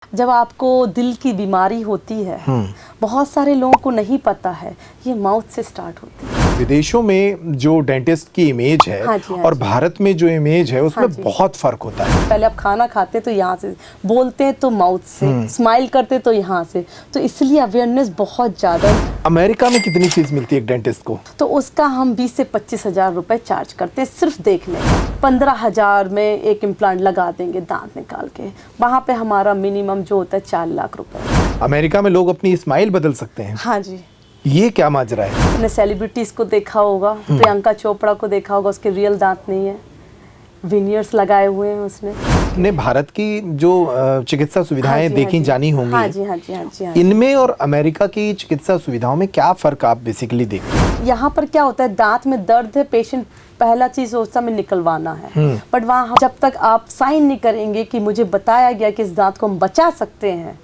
जब आपको दिल की बीमारी होती है, बहुत सारे लोगों को नहीं पता है, ये माउथ से स्टार्ट होती है। विदेशों में जो डेंटिस्ट की इमेज है हाँ जी, हाँ और जी। भारत में जो इमेज है उसमें हाँ जी। बहुत फर्क होता है। पहले आप खाना खाते तो यहाँ से बोलते हैं, तो माउथ से स्माइल करते तो यहाँ से, तो इसलिए अवेयरनेस बहुत ज़्यादा। अमेरिका में कितनी फीस मिलती है एक डेंटिस्ट को? तो उसका हम 20 से 25 हज़ार रुपए चार्ज करते हैं सिर्फ देखने का। 15,000 में एक इम्प्लांट लगा देंगे दांत निकाल के। वहाँ पे हमारा मिनिमम जो होता है 4 लाख रुपए। अमेरिका में लोग अपनी स्माइल बदल सकते हैं। हाँ जी। ये क्या माजरा है? आपने सेलिब्रिटीज़ को देखा होगा, प्रियंका चोपड़ा को देखा होगा, उसके रियल दांत नहीं है, विनियर्स लगाए हुए हैं उसने। ने भारत की जो चिकित्सा सुविधाएं हाँ जी, देखी हाँ जी। जानी होंगी, हाँ जी, हाँ जी, हाँ जी, हाँ जी। इनमें और अमेरिका की चिकित्सा सुविधाओं में क्या फर्क आप बेसिकली देखते हैं? यहाँ पर क्या होता है, दांत में दर्द है, पेशेंट पहला चीज सोचता में निकलवाना है, बट वहाँ जब तक आप साइन नहीं करेंगे कि मुझे बताया गया कि इस दांत को हम बचा सकते हैं,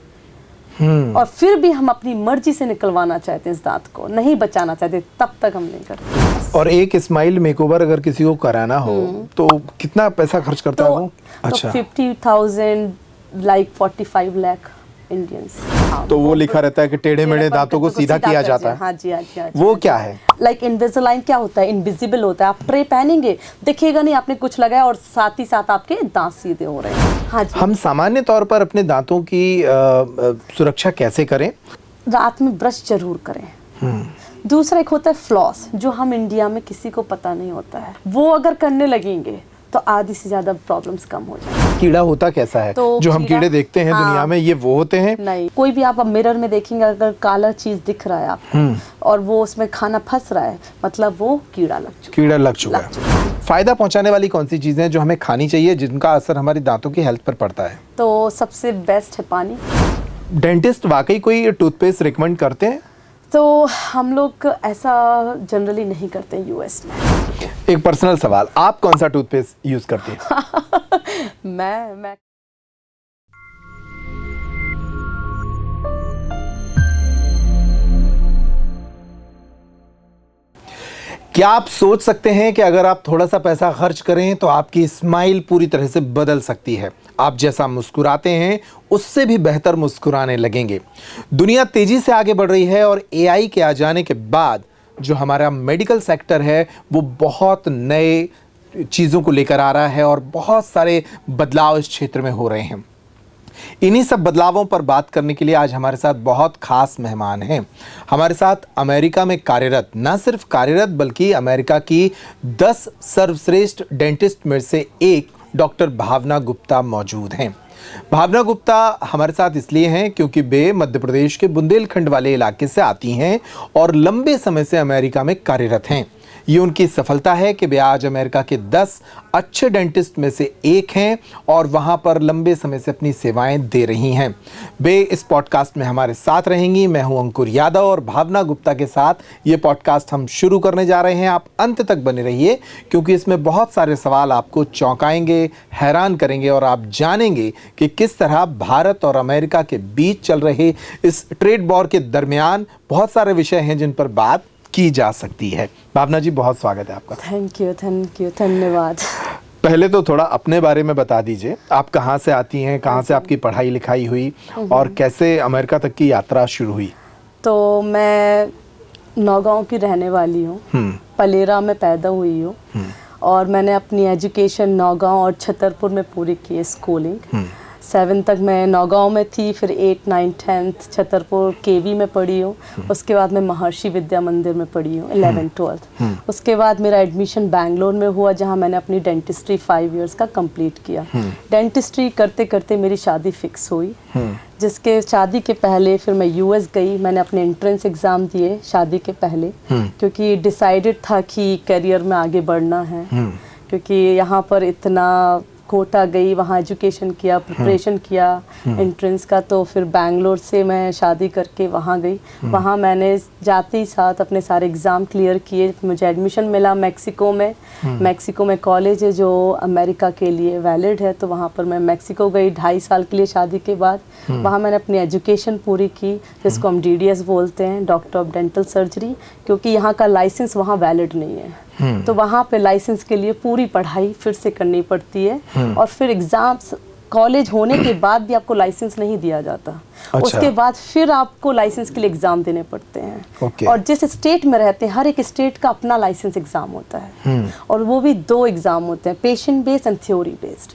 और फिर भी हम अपनी मर्जी से निकलवाना चाहते हैं, इस दांत को नहीं बचाना चाहते, तब तक हम नहीं करते। और एक स्माइल मेकओवर अगर किसी को कराना हो तो कितना पैसा खर्च करता है वो? अच्छा, 50,000 लाइक 45 लाख इंडियंस। तो वो लिखा रहता है कि टेढ़े मेढ़े दांतों को सीधा किया जाता है। हाँ जी, हाँ जी, हाँ जी। वो क्या है? लाइक इनविजिलाइन क्या होता है, इनविजिबल होता है। आप ट्रे पहनेंगे, दिखेगा नहीं आपने कुछ लगाया, और साथ ही साथ आपके दांत सीधे हो रहे हैं। हाँ जी। हम सामान्य तौर पर अपने दांतों की सुरक्षा कैसे करें? रात में ब्रश जरूर करें। दूसरा एक होता है फ्लॉस, जो हम इंडिया में किसी को पता नहीं होता है। वो अगर करने लगेंगे तो आधी से ज्यादा प्रॉब्लम्स कम हो जाएंगी। कीड़ा होता कैसा है? तो जो हम कीड़े देखते हैं दुनिया में, ये वो होते हैं? नहीं, कोई भी आप अब मिरर में देखेंगे, अगर काला चीज दिख रहा है आपको और वो उसमें खाना फंस रहा है, मतलब वो कीड़ा लग चुका है। फायदा पहुंचाने वाली कौन सी चीजें हैं जो हमें खानी चाहिए जिनका असर हमारी दांतों की हेल्थ पर पड़ता है? तो सबसे बेस्ट है पानी। डेंटिस्ट वाकई कोई टूथपेस्ट रिकमेंड करते हैं? तो हम लोग ऐसा जनरली नहीं करते हैं यूएस में। एक पर्सनल सवाल, आप कौन सा टूथपेस्ट यूज करती हैं? मैं क्या आप सोच सकते हैं कि अगर आप थोड़ा सा पैसा खर्च करें तो आपकी स्माइल पूरी तरह से बदल सकती है? आप जैसा मुस्कुराते हैं उससे भी बेहतर मुस्कुराने लगेंगे। दुनिया तेजी से आगे बढ़ रही है और एआई के आ जाने के बाद जो हमारा मेडिकल सेक्टर है वो बहुत नए चीज़ों को लेकर आ रहा है और बहुत सारे बदलाव इस क्षेत्र में हो रहे हैं। इन्हीं सब बदलावों पर बात करने के लिए आज हमारे साथ बहुत खास मेहमान हैं। हमारे साथ अमेरिका में कार्यरत, न सिर्फ कार्यरत बल्कि अमेरिका की 10 सर्वश्रेष्ठ डेंटिस्ट में से एक डॉक्टर भावना गुप्ता मौजूद हैं। भावना गुप्ता हमारे साथ इसलिए हैं क्योंकि वे मध्य प्रदेश के बुंदेलखंड वाले इलाके से आती हैं और लंबे समय से अमेरिका में कार्यरत हैं। ये उनकी सफलता है कि वे आज अमेरिका के 10 अच्छे डेंटिस्ट में से एक हैं और वहाँ पर लंबे समय से अपनी सेवाएं दे रही हैं। वे इस पॉडकास्ट में हमारे साथ रहेंगी। मैं हूं अंकुर यादव और भावना गुप्ता के साथ ये पॉडकास्ट हम शुरू करने जा रहे हैं। आप अंत तक बने रहिए क्योंकि इसमें बहुत सारे सवाल आपको चौंकाएंगे, हैरान करेंगे और आप जानेंगे कि किस तरह भारत और अमेरिका के बीच चल रहे इस ट्रेड वॉर के दरमियान बहुत सारे विषय हैं जिन पर बात की जा सकती है। भावना जी, बहुत स्वागत है आपका। थैंक यू, धन्यवाद। पहले तो थोड़ा अपने बारे में बता दीजिए, आप कहाँ से आती हैं, कहाँ से आपकी पढ़ाई लिखाई हुई और कैसे अमेरिका तक की यात्रा शुरू हुई? तो मैं नौगांव की रहने वाली हूँ, पलेरा में पैदा हुई हूँ और मैंने अपनी एजुकेशन नौगांव और छतरपुर में पूरी की है। स्कूलिंग 7 तक मैं नौगांव में थी, फिर 8, 9, 10 छतरपुर केवी में पढ़ी हूँ। उसके बाद मैं महर्षि विद्या मंदिर में पढ़ी हूँ 11, 12। उसके बाद मेरा एडमिशन बैंगलोर में हुआ जहाँ मैंने अपनी डेंटिस्ट्री 5 इयर्स का कंप्लीट किया। डेंटिस्ट्री करते करते मेरी शादी फिक्स हुई, जिसके शादी के पहले फिर मैं यूएस गई। मैंने अपने एंट्रेंस एग्ज़ाम दिए शादी के पहले, क्योंकि डिसाइडेड था कि करियर में आगे बढ़ना है, क्योंकि यहाँ पर इतना कोटा गई, वहाँ एजुकेशन किया, प्रिपरेशन किया एंट्रेंस का। तो फिर बैंगलोर से मैं शादी करके वहाँ गई। वहाँ मैंने जाते ही साथ अपने सारे एग्ज़ाम क्लियर किए। मुझे एडमिशन मिला मैक्सिको में। मैक्सिको में कॉलेज है जो अमेरिका के लिए वैलिड है, तो वहाँ पर मैं मैक्सिको गई 2.5 साल के लिए शादी के बाद। वहाँ मैंने अपनी एजुकेशन पूरी की, जिसको हम DDS बोलते हैं, डॉक्टर ऑफ डेंटल सर्जरी, क्योंकि यहाँ का लाइसेंस वहाँ वैलिड नहीं है। तो वहाँ पे लाइसेंस के लिए पूरी पढ़ाई फिर से करनी पड़ती है और फिर एग्ज़ाम्स कॉलेज होने के बाद भी आपको लाइसेंस नहीं दिया जाता। अच्छा। उसके बाद फिर आपको लाइसेंस के लिए एग्ज़ाम देने पड़ते हैं। ओके। और जिस स्टेट में रहते हैं, हर एक स्टेट का अपना लाइसेंस एग्ज़ाम होता है। और वो भी 2 एग्ज़ाम होते हैं, patient based and theory based.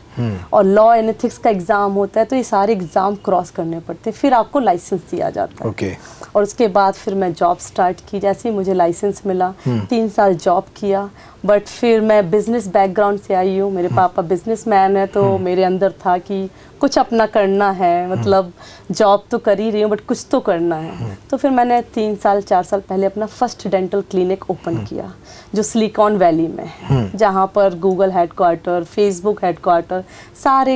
और लॉ एंड एथिक्स का एग्ज़ाम होता है। तो ये सारे एग्ज़ाम क्रॉस करने पड़ते हैं, फिर आपको लाइसेंस दिया जाता है। ओके। और उसके बाद फिर मैं जॉब स्टार्ट की। जैसे ही मुझे लाइसेंस मिला, 3 साल जॉब किया। बट फिर मैं बिजनेस बैकग्राउंड से आई हूँ, मेरे पापा बिजनेसमैन है, तो मेरे अंदर था कि कुछ अपना करना है, मतलब जॉब तो कर ही रही हूँ बट कुछ तो करना है। तो फिर मैंने 3 साल 4 साल पहले अपना फर्स्ट डेंटल क्लिनिक ओपन किया, जो सिलिकॉन वैली में है, जहाँ पर गूगल हेडक्वार्टर, फेसबुक हेडक्वार्टर, सारे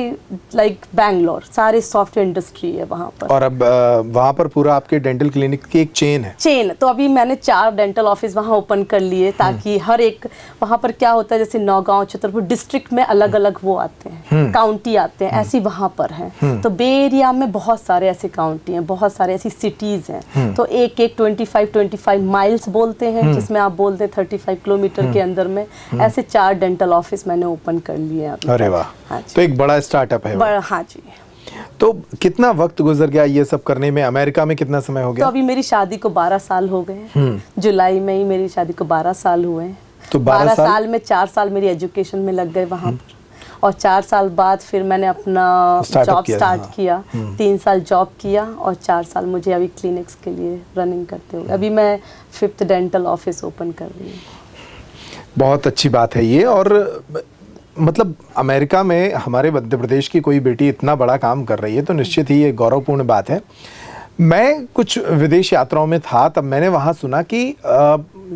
लाइक बैंगलोर, सारे सॉफ्टवेयर इंडस्ट्री है वहाँ पर। और अब वहाँ पर पूरा आपके डेंटल क्लिनिक की एक चेन है? चेन। तो अभी मैंने 4 डेंटल ऑफिस वहाँ ओपन कर लिए, ताकि हर एक, वहाँ पर क्या होता है जैसे नौगांव, छतरपुर डिस्ट्रिक्ट में अलग अलग वो आते हैं, काउंटी आते हैं, ऐसी वहाँ पर हैं। तो बे एरिया में बहुत सारे ऐसे काउंटी हैं, बहुत सारे ऐसी सिटीज़ हैं। तो एक 25 माइल्स बोलते हैं, जिसमें आप बोलते हैं 35 किलोमीटर के अंदर में, ऐसे 4 डेंटल ऑफिस मैंने ओपन कर लिए अभी। अरे वाह। हाँ तो एक बड़ा स्टार्टअप है। बड़ा, हाँ जी। तो कितना वक्त गुजर गया ये सब करने में? अमेरिका में कितना समय हो तो गया? अभी मेरी शादी को 12 साल हो गए। जुलाई में ही मेरी शादी को 12 साल हुए हैं। तो 12 साल में 4 साल मेरी एजुकेशन में लग गए वहाँ पर। और 4 साल बाद फिर मैंने अपना जॉब स्टार्ट किया। 3 साल जॉब किया और 4 साल मुझे अभी क्लिनिक्स के लिए रनिंग करते हुए, अभी मैं 5th डेंटल ऑफिस ओपन कर रही हूँ। बहुत अच्छी बात है ये। और मतलब अमेरिका में हमारे मध्य प्रदेश की कोई बेटी इतना बड़ा काम कर रही है तो निश्चित ही ये गौरवपूर्ण बात है। मैं कुछ विदेश यात्राओं में था, तब मैंने वहाँ सुना कि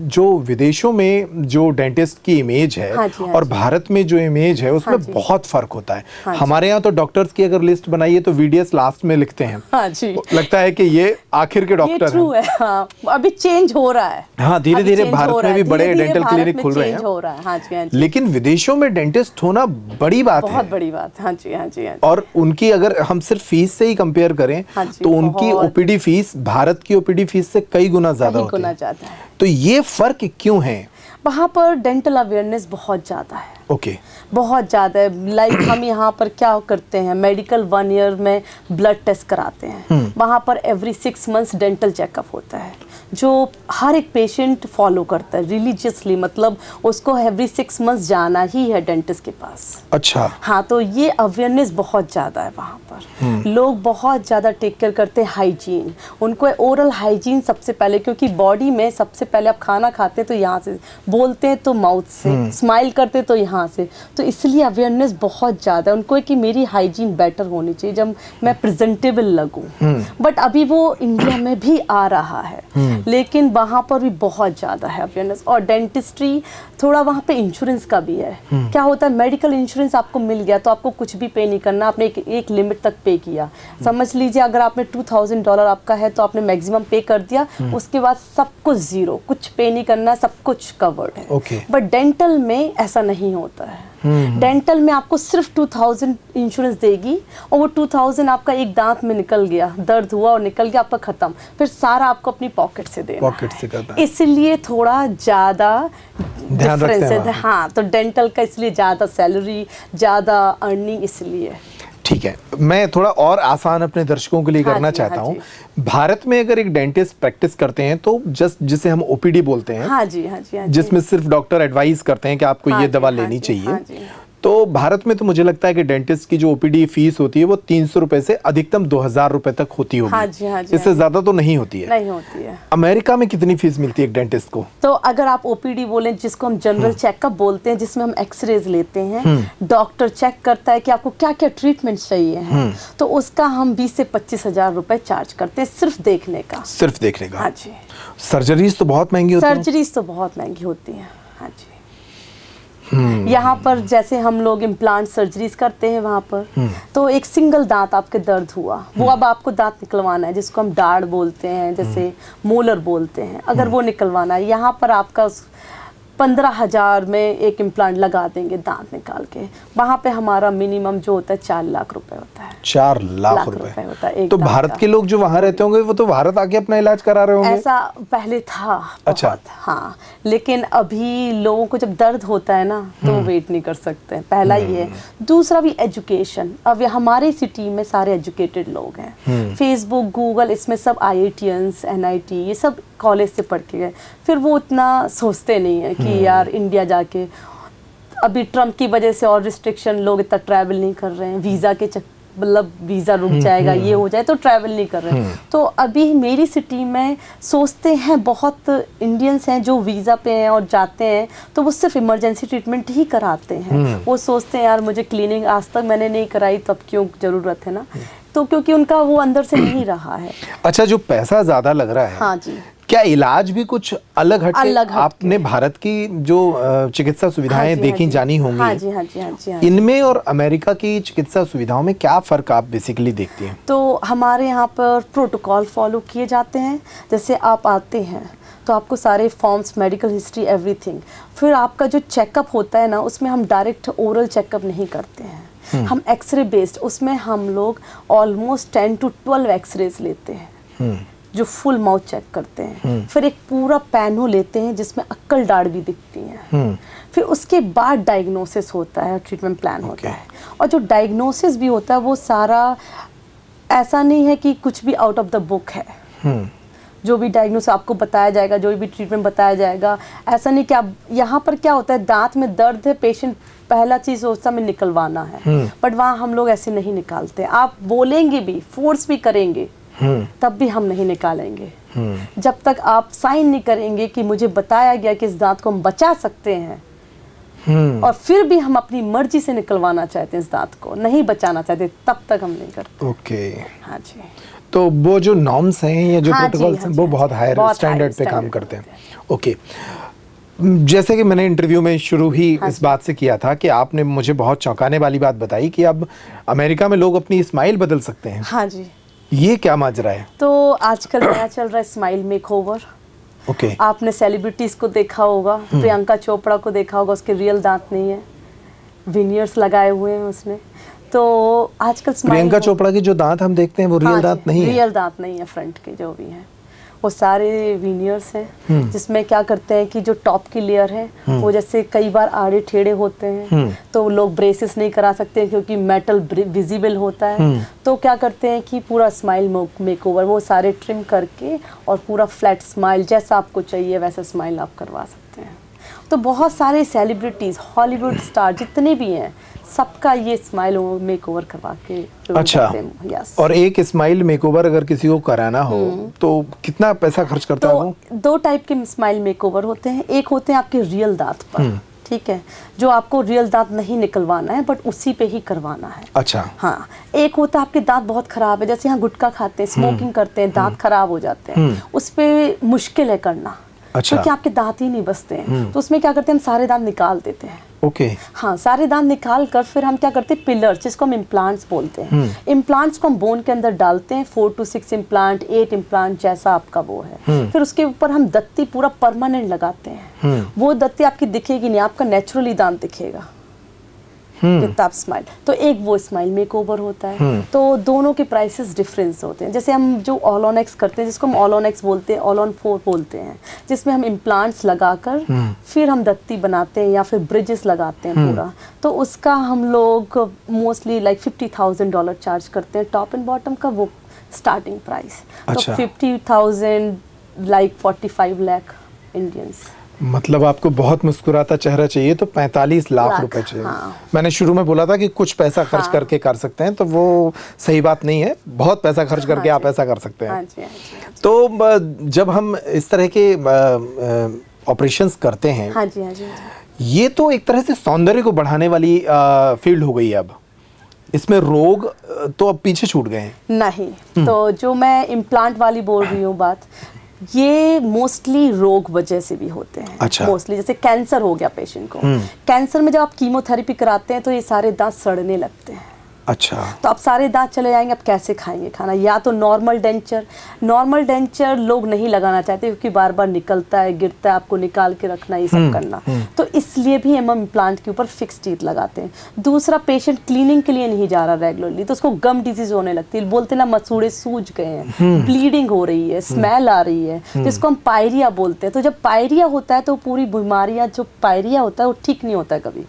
जो विदेशों में जो डेंटिस्ट की इमेज है, हाँ जी, हाँ और जी। भारत में जो इमेज है उसमें हाँ बहुत फर्क होता है। हाँ हमारे यहाँ तो डॉक्टर्स की अगर लिस्ट बनाइए तो वीडीएस लास्ट में लिखते हैं। हाँ जी। लगता है कि ये आखिर के ये डॉक्टर ट्रू है। हाँ, अभी चेंज हो रहा है। हाँ, धीरे धीरे भारत में भी बड़े डेंटल क्लिनिक खुल रहे हैं। हो रहा है। हाँ जी, हाँ जी। लेकिन विदेशों में डेंटिस्ट होना बड़ी बात है, बहुत बड़ी बात। हाँ जी, हाँ जी, हाँ जी। और उनकी अगर हम सिर्फ फीस से ही कंपेयर करें, हाँ जी, तो उनकी बहुत। ओपीडी फीस भारत की ओपीडी फीस से कई गुना ज्यादा कहीं होती गुना है। ज्यादा है। तो ये फर्क क्यों है? वहाँ पर डेंटल अवेयरनेस बहुत ज़्यादा है। ओके। बहुत ज़्यादा है। लाइक हम यहाँ पर क्या करते हैं, मेडिकल 1 ईयर में ब्लड टेस्ट कराते हैं। वहाँ पर एवरी 6 मंथ्स डेंटल चेकअप होता है, जो हर एक पेशेंट फॉलो करता है रिलीजियसली, मतलब उसको एवरी 6 मंथ्स जाना ही है डेंटिस्ट के पास। अच्छा। हाँ, तो ये अवेयरनेस बहुत ज़्यादा है वहाँ पर। लोग बहुत ज़्यादा टेक केयर करते हैं हाइजीन, उनको ओरल हाइजीन सबसे पहले, क्योंकि बॉडी में सबसे पहले आप खाना खाते तो यहाँ से, बोलते हैं तो माउथ से, स्माइल करते तो यहाँ से, तो इसलिए अवेयरनेस बहुत ज़्यादा है उनको है कि मेरी हाइजीन बेटर होनी चाहिए, जब मैं प्रेजेंटेबल लगूँ। बट अभी वो इंडिया में भी आ रहा है, लेकिन वहाँ पर भी बहुत ज़्यादा है अवेयरनेस। और डेंटिस्ट्री थोड़ा वहाँ पे इंश्योरेंस का भी है। क्या होता है, मेडिकल इंश्योरेंस आपको मिल गया तो आपको कुछ भी पे नहीं करना, आपने एक लिमिट तक पे किया। समझ लीजिए अगर आपने $2000 आपका है तो आपने मैक्सिमम पे कर दिया, उसके बाद सब कुछ ज़ीरो, कुछ पे नहीं करना, सब कुछ कवर्ड है। Okay. बट डेंटल में ऐसा नहीं होता है। डेंटल में आपको सिर्फ 2000 इंश्योरेंस देगी, और वो 2000 आपका एक दांत में निकल गया, दर्द हुआ और निकल गया, आपका खत्म, फिर सारा आपको अपनी पॉकेट से देना पॉकेट से करना है। इसलिए थोड़ा ज़्यादा ध्यान रखते डिफरेंस हैं है। वहाँ। हाँ, तो डेंटल का इसलिए ज़्यादा सैलरी, ज़्यादा अर्निंग इसलिए। ठीक है, मैं थोड़ा और आसान अपने दर्शकों के लिए हाँ करना जी, चाहता हाँ हूँ। भारत में अगर एक डेंटिस्ट प्रैक्टिस करते हैं तो जस्ट जिसे हम ओपीडी बोलते हैं, हाँ जी, हाँ जी, हाँ जी। जिसमें सिर्फ डॉक्टर एडवाइस करते हैं कि आपको हाँ ये जी, दवा हाँ लेनी जी, चाहिए, हाँ जी। तो भारत में तो मुझे लगता है कि डेंटिस्ट की जो ओपीडी फीस होती है वो 300 रुपए से अधिकतम 2000 रुपए तक होती होगी। हाँ जी, हाँ जी, इससे हाँ जी। ज्यादा तो नहीं होती है। नहीं होती है। अमेरिका में कितनी फीस मिलती है एक डेंटिस्ट को? तो अगर आप ओपीडी बोलें, जिसको हम जनरल चेकअप बोलते हैं, जिसमें हम एक्सरेज लेते हैं, डॉक्टर चेक करता है कि आपको क्या क्या ट्रीटमेंट चाहिए है, तो उसका हम 20 से 25 हजार रुपए चार्ज करते हैं, सिर्फ देखने का। सिर्फ देखने का? हाँ जी। सर्जरीज तो बहुत महंगी होती है। सर्जरीज तो बहुत महंगी होती हैं। हाँ जी। यहाँ पर जैसे हम लोग इम्प्लांट सर्जरीज करते हैं वहाँ पर, तो एक सिंगल दांत आपके दर्द हुआ, वो अब आपको दांत निकलवाना है, जिसको हम दाढ़ बोलते हैं, जैसे मोलर बोलते हैं, अगर वो निकलवाना है, यहाँ पर आपका 15,000 में एक इम्प्लांट लगा देंगे दांत निकाल के। वहाँ पे हमारा मिनिमम जो होता है 4 लाख रुपए होता है। 4 लाख रुपए होता है एक तो दांत भारत का। के लोग जो वहाँ रहते होंगे वो तो भारत आके अपना इलाज करा रहे होंगे। ऐसा पहले था अच्छा। बहुत, हाँ, लेकिन अभी लोगों को जब दर्द होता है ना तो वेट नहीं कर सकते हैं, पहला ये है। दूसरा भी एजुकेशन, अब हमारे सिटी में सारे एजुकेटेड लोग हैं, फेसबुक, गूगल, इसमें सब IITians, NIT, ये सब कॉलेज से पढ़ के गए, फिर वो उतना सोचते नहीं है कि यार इंडिया जाके, अभी ट्रम्प की वजह से और रिस्ट्रिक्शन, लोग इतना ट्रैवल नहीं कर रहे हैं, वीज़ा के मतलब वीज़ा रुक जाएगा, ये हो जाए तो ट्रैवल नहीं कर रहे हैं। तो अभी मेरी सिटी में सोचते हैं, बहुत इंडियंस हैं जो वीज़ा पे हैं और जाते हैं तो वो सिर्फ इमरजेंसी ट्रीटमेंट ही कराते हैं। वो सोचते हैं यार मुझे क्लीनिंग आज तक मैंने नहीं कराई, तब क्यों ज़रूरत है ना, तो क्योंकि उनका वो अंदर से नहीं रहा है। अच्छा, जो पैसा ज़्यादा लग रहा है, हाँ जी, क्या इलाज भी कुछ अलग हटके? अलग हटके। आपने भारत की जो चिकित्सा सुविधाएं देखी जानी होंगी, हाँ जी, हाँ जी, हाँ जी, हाँ। इनमें और अमेरिका की चिकित्सा सुविधाओं में क्या फ़र्क आप बेसिकली देखती हैं? तो हमारे यहाँ पर प्रोटोकॉल फॉलो किए जाते हैं। जैसे आप आते हैं तो आपको सारे फॉर्म्स, मेडिकल हिस्ट्री, एवरीथिंग, फिर आपका जो चेकअप होता है ना उसमें हम डायरेक्ट ओरल चेकअप नहीं करते हैं, हम एक्सरे बेस्ड, उसमें हम लोग ऑलमोस्ट 10 to 12 एक्सरेज लेते हैं जो फुल माउथ चेक करते हैं। फिर एक पूरा पैनो लेते हैं जिसमें अक्कल दाढ़ भी दिखती हैं। फिर उसके बाद डायग्नोसिस होता है, ट्रीटमेंट प्लान होता है। और जो डायग्नोसिस भी होता है वो सारा ऐसा नहीं है कि कुछ भी आउट ऑफ द बुक है। जो भी डायग्नोसिस आपको बताया जाएगा, जो भी ट्रीटमेंट बताया जाएगा, ऐसा नहीं कि आप, यहाँ पर क्या होता है, दांत में दर्द है, पेशेंट पहला चीज़ सोचता हमें निकलवाना है, बट वहाँ हम लोग ऐसे नहीं निकालते। आप बोलेंगे भी, फोर्स भी करेंगे, तब भी हम नहीं निकालेंगे जब तक आप साइन नहीं करेंगे कि मुझे बताया गया कि इस दांत को हम बचा सकते हैं, और फिर भी हम अपनी मर्जी से निकलवाना चाहते हैं, इस दांत को नहीं बचाना चाहते, तब तक हम नहीं करते। ओके। हाँ जी। तो वो जो नॉर्म्स हैं या जो प्रोटोकॉल्स हैं वो बहुत हायर बहुत स्टैंडर्ड पे high काम standard करते हैं। ओके, जैसे कि मैंने इंटरव्यू में शुरू ही इस बात से किया था कि आपने मुझे बहुत चौंकाने वाली बात बताई कि अब अमेरिका में लोग अपनी स्माइल बदल सकते हैं। हाँ जी। ये क्या माजरा है? तो आजकल नया चल रहा है स्माइल मेकओवर। ओके। आपने सेलिब्रिटीज को देखा होगा, प्रियंका चोपड़ा को देखा होगा, उसके रियल दांत नहीं है, विनियर्स लगाए हुए हैं उसने। तो आजकल प्रियंका चोपड़ा के जो दांत हम देखते हैं वो रियल दांत नहीं है? रियल दांत नहीं है, फ्रंट के जो भी हैं वो सारे विनियर्स हैं, जिसमें क्या करते हैं कि जो टॉप की लेयर है वो जैसे कई बार आड़े टेढ़े होते हैं, तो लोग ब्रेसेस नहीं करा सकते क्योंकि मेटल विजिबल होता है। तो क्या करते हैं कि पूरा स्माइल मेकओवर वो सारे ट्रिम करके और पूरा फ्लैट स्माइल जैसा आपको चाहिए वैसा स्माइल आप करवा सकते हैं। तो बहुत सारे सेलिब्रिटीज, हॉलीवुड स्टार जितने भी हैं, सबका ये स्माइल मेकओवर करवा के। अच्छा। यस। और एक स्माइल मेकओवर अगर किसी को कराना हो तो कितना पैसा खर्च करता है वो? 2 टाइप के स्माइल मेकओवर होते हैं। एक होते हैं आपके रियल दांत पर, ठीक है, जो आपको रियल दांत नहीं निकलवाना है बट उसी पे ही करवाना है। अच्छा। हाँ। एक होता है आपके दांत बहुत खराब है, जैसे यहाँ गुटखा खाते हैं, स्मोकिंग करते हैं, दांत खराब हो जाते हैं, उस पे मुश्किल है करना। अच्छा। क्योंकि आपके दांत ही नहीं बचते हैं, तो उसमें क्या करते हैं, हम सारे दांत निकाल देते हैं। ओके। हाँ, सारे दांत निकाल कर फिर हम क्या करते हैं, पिलर्स, जिसको हम इम्प्लांट्स बोलते हैं, इम्प्लांट्स को हम बोन के अंदर डालते हैं, 4 to 6 इम्प्लांट, 8 इम्प्लांट, जैसा आपका वो है। फिर उसके ऊपर हम दत्ती पूरा परमानेंट लगाते हैं। वो दत्ती आपकी दिखेगी नहीं, आपका नेचुरली दांत दिखेगा विद आप स्माइल। तो एक वो स्माइल मेकओवर होता है। तो दोनों के प्राइसेस डिफरेंस होते हैं। जैसे हम जो ऑल ऑन एक्स करते हैं, जिसको हम ऑल ऑन एक्स बोलते हैं, ऑल ऑन 4 बोलते हैं, जिसमें हम इम्प्लांट्स लगाकर फिर हम दत्ती बनाते हैं या फिर ब्रिजेस लगाते हैं पूरा, तो उसका हम लोग मोस्टली लाइक $50,000 चार्ज करते हैं, टॉप एंड बॉटम का वो स्टार्टिंग प्राइस। अच्छा। तो 50,000 लाइक 45 लाख इंडियंस। मतलब आपको बहुत मुस्कुराता चेहरा चाहिए तो 45 लाख रुपए चाहिए। हाँ। मैंने शुरू में बोला था कि कुछ पैसा खर्च करके कर सकते हैं, तो वो सही बात नहीं है, बहुत पैसा खर्च करके आप ऐसा कर सकते हैं। हाँ जी, हाँ जी, हाँ जी। तो जब हम इस तरह के ऑपरेशंस करते हैं, हाँ जी, हाँ जी, हाँ जी। ये तो एक तरह से सौंदर्य को बढ़ाने वाली फील्ड हो गई है। अब इसमें रोग तो अब पीछे छूट गए हैं। नहीं, तो जो मैं इम्प्लांट वाली बोल रही हूँ बात, ये मोस्टली रोग वजह से भी होते हैं। अच्छा। मोस्टली जैसे कैंसर हो गया पेशेंट को, कैंसर में जब आप कीमोथेरेपी कराते हैं तो ये सारे दांत सड़ने लगते हैं। अच्छा। तो अब सारे दांत चले जाएंगे, अब कैसे खाएंगे खाना? या तो नॉर्मल डेंचर लोग नहीं लगाना चाहते क्योंकि बार बार निकलता है, गिरता है, आपको निकाल के रखना, ये सब करना। तो इसलिए भी हम इम्प्लांट के ऊपर फिक्स टीथ लगाते हैं। दूसरा, पेशेंट क्लीनिंग के लिए नहीं जा रहा रेगुलरली, तो उसको गम डिजीज होने लगती है, बोलते ना मसूड़े सूज गए हैं, ब्लीडिंग हो रही है, स्मेल आ रही है, जिसको हम पायरिया बोलते हैं। तो जब पायरिया होता है तो पूरी बीमारियां, जो पायरिया होता है वो ठीक नहीं होता है कभी,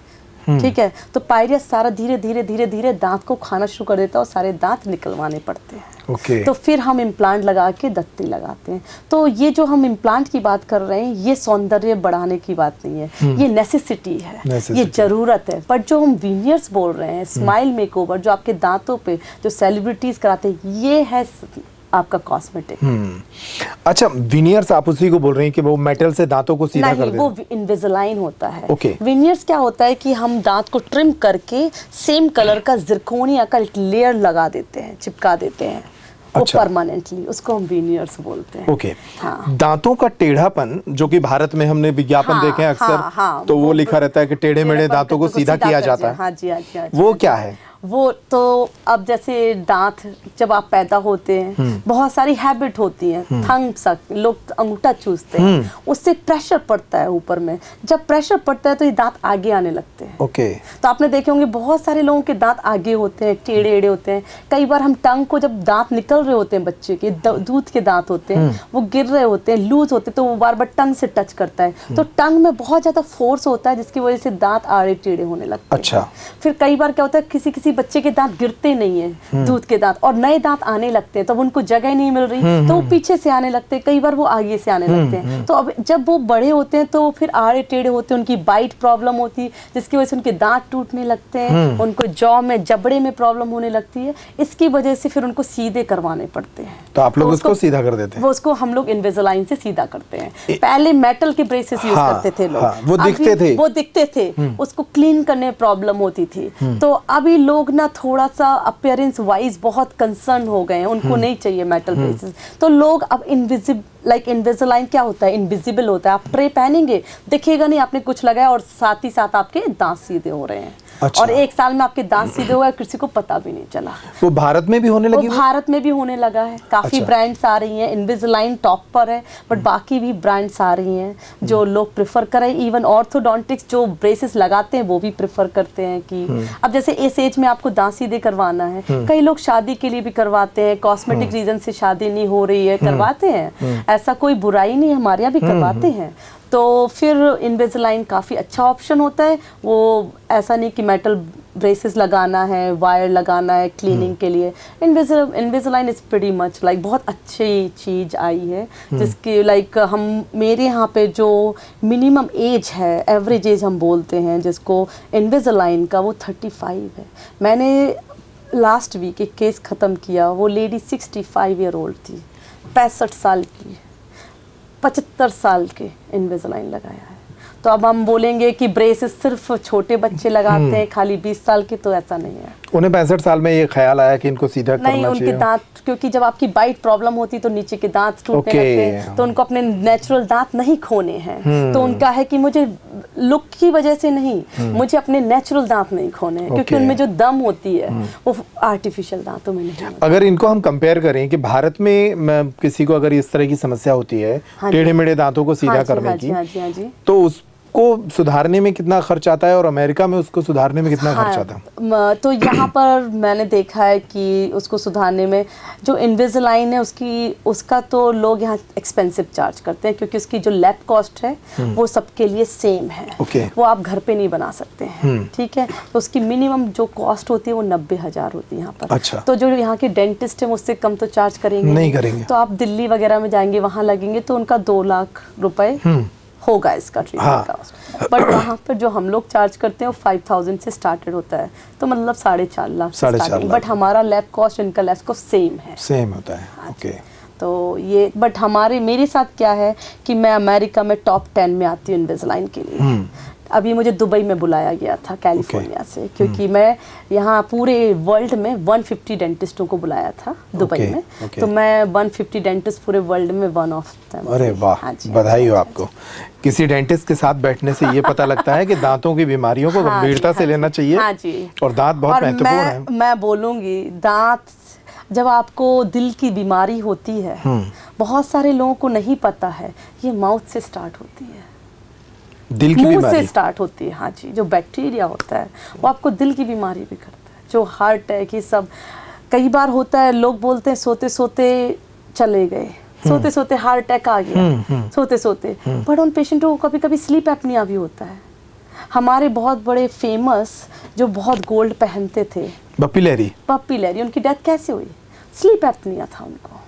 ठीक है। तो पायरिया सारा धीरे धीरे धीरे धीरे दांत को खाना शुरू कर देता है और सारे दांत निकलवाने पड़ते हैं। तो फिर हम इम्प्लांट लगा के दत्ती लगाते हैं। तो ये जो हम इम्प्लांट की बात कर रहे हैं, ये सौंदर्य बढ़ाने की बात नहीं है, ये नेसेसिटी है, ये जरूरत है। बट जो हम वीनियर्स बोल रहे हैं, स्माइल मेकओवर, जो आपके दांतों पे जो सेलिब्रिटीज कराते हैं, ये है आपका कॉस्मेटिक। अच्छा, विनियर्स आप उसी को बोल रहे हैं कि वो मेटल से दांतों को सीधा कर देते हैं? वो इनविजिलाइन होता है। विनियर्स क्या होता है कि हम दांत को ट्रिम करके सेम कलर का जिरकोनिया का लेयर लगा देते हैं, चिपका देते हैं। अच्छा। वो परमानेंटली, उसको हम विनियर्स बोलते हैं। हाँ। दांतों का टेढ़ापन, जो कि भारत में हमने विज्ञापन देखे हैं अक्सर, तो वो लिखा रहता है कि टेढ़े मेढ़े दांतों को सीधा किया जाता है। हाँ जी, हाँ जी, हाँ जी। वो क्या है? वो तो अब जैसे दांत जब आप पैदा होते हैं, बहुत सारी हैबिट होती हैं, थंब सक, लोग अंगूठा चूसते हैं, उससे प्रेशर पड़ता है ऊपर में। जब प्रेशर पड़ता है तो ये दांत आगे आने लगते हैं। तो आपने देखे होंगे बहुत सारे लोगों के दांत आगे होते हैं, टेढ़े एड़े होते हैं। कई बार हम टंग को, जब दांत निकल रहे होते हैं बच्चे के, दूध के दांत होते हैं, वो गिर रहे होते हैं, लूज होते हैं, तो वो बार बार टंग से टच करता है, तो टंग में बहुत ज्यादा फोर्स होता है, जिसकी वजह से दांत आड़े टेढ़े होने लगते हैं। अच्छा। फिर कई बार क्या होता है, किसी बच्चे के दांत गिरते नहीं है, दूध के दांत, और नए दांत आने लगते हैं, तब उनको जगह नहीं मिल रही, तो वो पीछे से आने लगते हैं, कई बार वो आगे से आने लगते हैं। तो अब जब वो बड़े होते हैं तो फिर आड़े टेढ़े होते हैं, उनकी बाइट प्रॉब्लम होती है, जिसकी वजह से उनके दांत टूटने लगते हैं, उनको जॉ में, जबड़े में प्रॉब्लम होने लगती है। इसकी वजह से फिर उनको सीधे करवाने पड़ते हैं। तो आप लोग उसको सीधा कर देते हैं? वो उसको हम लोग इनविजिलाइन से सीधा करते हैं। पहले मेटल के ब्रेसेस यूज करते थे लोग, वो दिखते थे, उसको क्लीन करने में प्रॉब्लम होती थी। तो अभी लोग ना थोड़ा सा अपीयरेंस वाइज बहुत कंसर्न हो गए हैं, उनको नहीं चाहिए मेटल ब्रेसेस। तो लोग अब इनविजिलाइन क्या होता है, इनविजिबल होता है। आप ट्रे पहनेंगे, दिखेगा नहीं आपने कुछ लगाया, और साथ ही साथ आपके दांत सीधे हो रहे हैं। अच्छा। और 1 साल में आपके दांत सीधे हुए, किसी को पता भी नहीं चला। वो भारत में भी होने लगी? भारत में भी होने लगा है, काफी ब्रांड्स आ रही हैं। इनविजिलाइन टॉप पर है, बट बाकी भी ब्रांड्स आ रही हैं जो लोग प्रेफर करें। इवन ऑर्थोडोंटिक्स जो ब्रेसेस लगाते हैं वो भी प्रेफर करते हैं कि अब जैसे इस एज में आपको दांत सीधे करवाना है। कई लोग शादी के लिए भी करवाते हैं, कॉस्मेटिक रीजन से शादी नहीं हो रही है, करवाते हैं, ऐसा कोई बुराई नहीं है, हमारे यहाँ भी करवाते हैं। तो फिर इनविजिलाइन काफ़ी अच्छा ऑप्शन होता है। वो ऐसा नहीं कि मेटल ब्रेसेस लगाना है, वायर लगाना है क्लीनिंग के लिए। इनविजिलाइन इज़ प्रीटी मच लाइक बहुत अच्छी चीज़ आई है, जिसकी लाइक हम मेरे यहाँ पे जो मिनिमम एज है, एवरेज एज हम बोलते हैं जिसको इनविजिलाइन का, वो 35 है। मैंने लास्ट वीक एक केस ख़त्म किया, वो लेडी 65 ईयर ओल्ड थी, 65 साल की, 75 साल के इनविजिलाइन लगाया है। तो अब हम बोलेंगे कि ब्रेसेस सिर्फ छोटे बच्चे लगाते हैं, खाली 20 साल के, तो ऐसा नहीं है। उन्हें 65 साल में ये ख्याल आया कि इनको सीधा करना चाहिए? नहीं, उनके दांत, क्योंकि जब आपकी बाइट प्रॉब्लम होती तो नीचे के दांत टूटने लगते हैं, तो उनको अपने नेचुरल दांत नहीं खोने हैं। तो उनका है कि मुझे लुक की वजह से नहीं, मुझे अपने नेचुरल दांत नहीं खोने हैं, क्योंकि उनमें जो दम होती है वो आर्टिफिशियल दांतों में नहीं। अगर इनको हम कंपेयर करें कि भारत में किसी को अगर इस तरह की समस्या होती है, टेढ़े मेढ़े दांतों को सीधा करने की, तो उस को सुधारने में कितना खर्च आता है, और अमेरिका में उसको सुधारने में कितना खर्च आता है? तो यहाँ पर मैंने देखा है कि उसको सुधारने में जो इनविजिलाइन है उसका तो लोग यहाँ एक्सपेंसिव चार्ज करते हैं, क्योंकि उसकी जो लैब कॉस्ट है वो सबके लिए सेम है। वो आप घर पे नहीं बना सकते हैं, ठीक है। तो उसकी मिनिमम जो कॉस्ट होती है वो 90,000 होती है यहाँ पर। अच्छा। तो जो यहाँ के डेंटिस्ट है उससे कम तो चार्ज करेंगे नहीं करेंगे। तो आप दिल्ली वगैरह में जाएंगे, वहाँ लगेंगे तो उनका 2 लाख रुपए होगा इसका ट्रीटमेंट का। बट वहाँ पर जो हम लोग चार्ज करते हैं वो 5,000 से स्टार्टेड होता है, तो मतलब 4.5 लाख। 4.5 लाख। बट हमारा लैब कॉस्ट, इनका लैब कॉस्ट सेम होता है। ओके। तो ये, बट मेरे साथ क्या है कि मैं अमेरिका में टॉप 10 में आती हूँ इनविजिलाइन के लिए। अभी मुझे दुबई में बुलाया गया था कैलिफोर्निया से, क्योंकि मैं यहाँ पूरे वर्ल्ड में 150 डेंटिस्टों को बुलाया था दुबई में। तो मैं 150 डेंटिस्ट पूरे वर्ल्ड में वन ऑफ देम। अरे वाह, बधाई हो आपको। किसी डेंटिस्ट के साथ बैठने से ये पता लगता है कि दांतों की बीमारियों को गंभीरता से लेना चाहिए। हाँ जी, और दांत बहुत महत्वपूर्ण है। मैं बोलूँगी, दांत जब आपको दिल की बीमारी होती है, बहुत सारे लोगों को नहीं पता है, ये माउथ से स्टार्ट होती है, दिल की मुंह से स्टार्ट होती है। हाँ जी, जो बैक्टीरिया होता है वो आपको दिल की बीमारी भी करता है, जो हार्ट अटैक, ये सब कई बार होता है। लोग बोलते हैं सोते सोते चले गए, सोते सोते हार्ट अटैक आ गया, सोते सोते। बट उन पेशेंटों को कभी कभी स्लीप एपनिया भी होता है। हमारे बहुत बड़े फेमस जो बहुत गोल्ड पहनते थे, पप्पी लहरी, उनकी डेथ कैसे हुई? स्लीप एपनिया था उनको।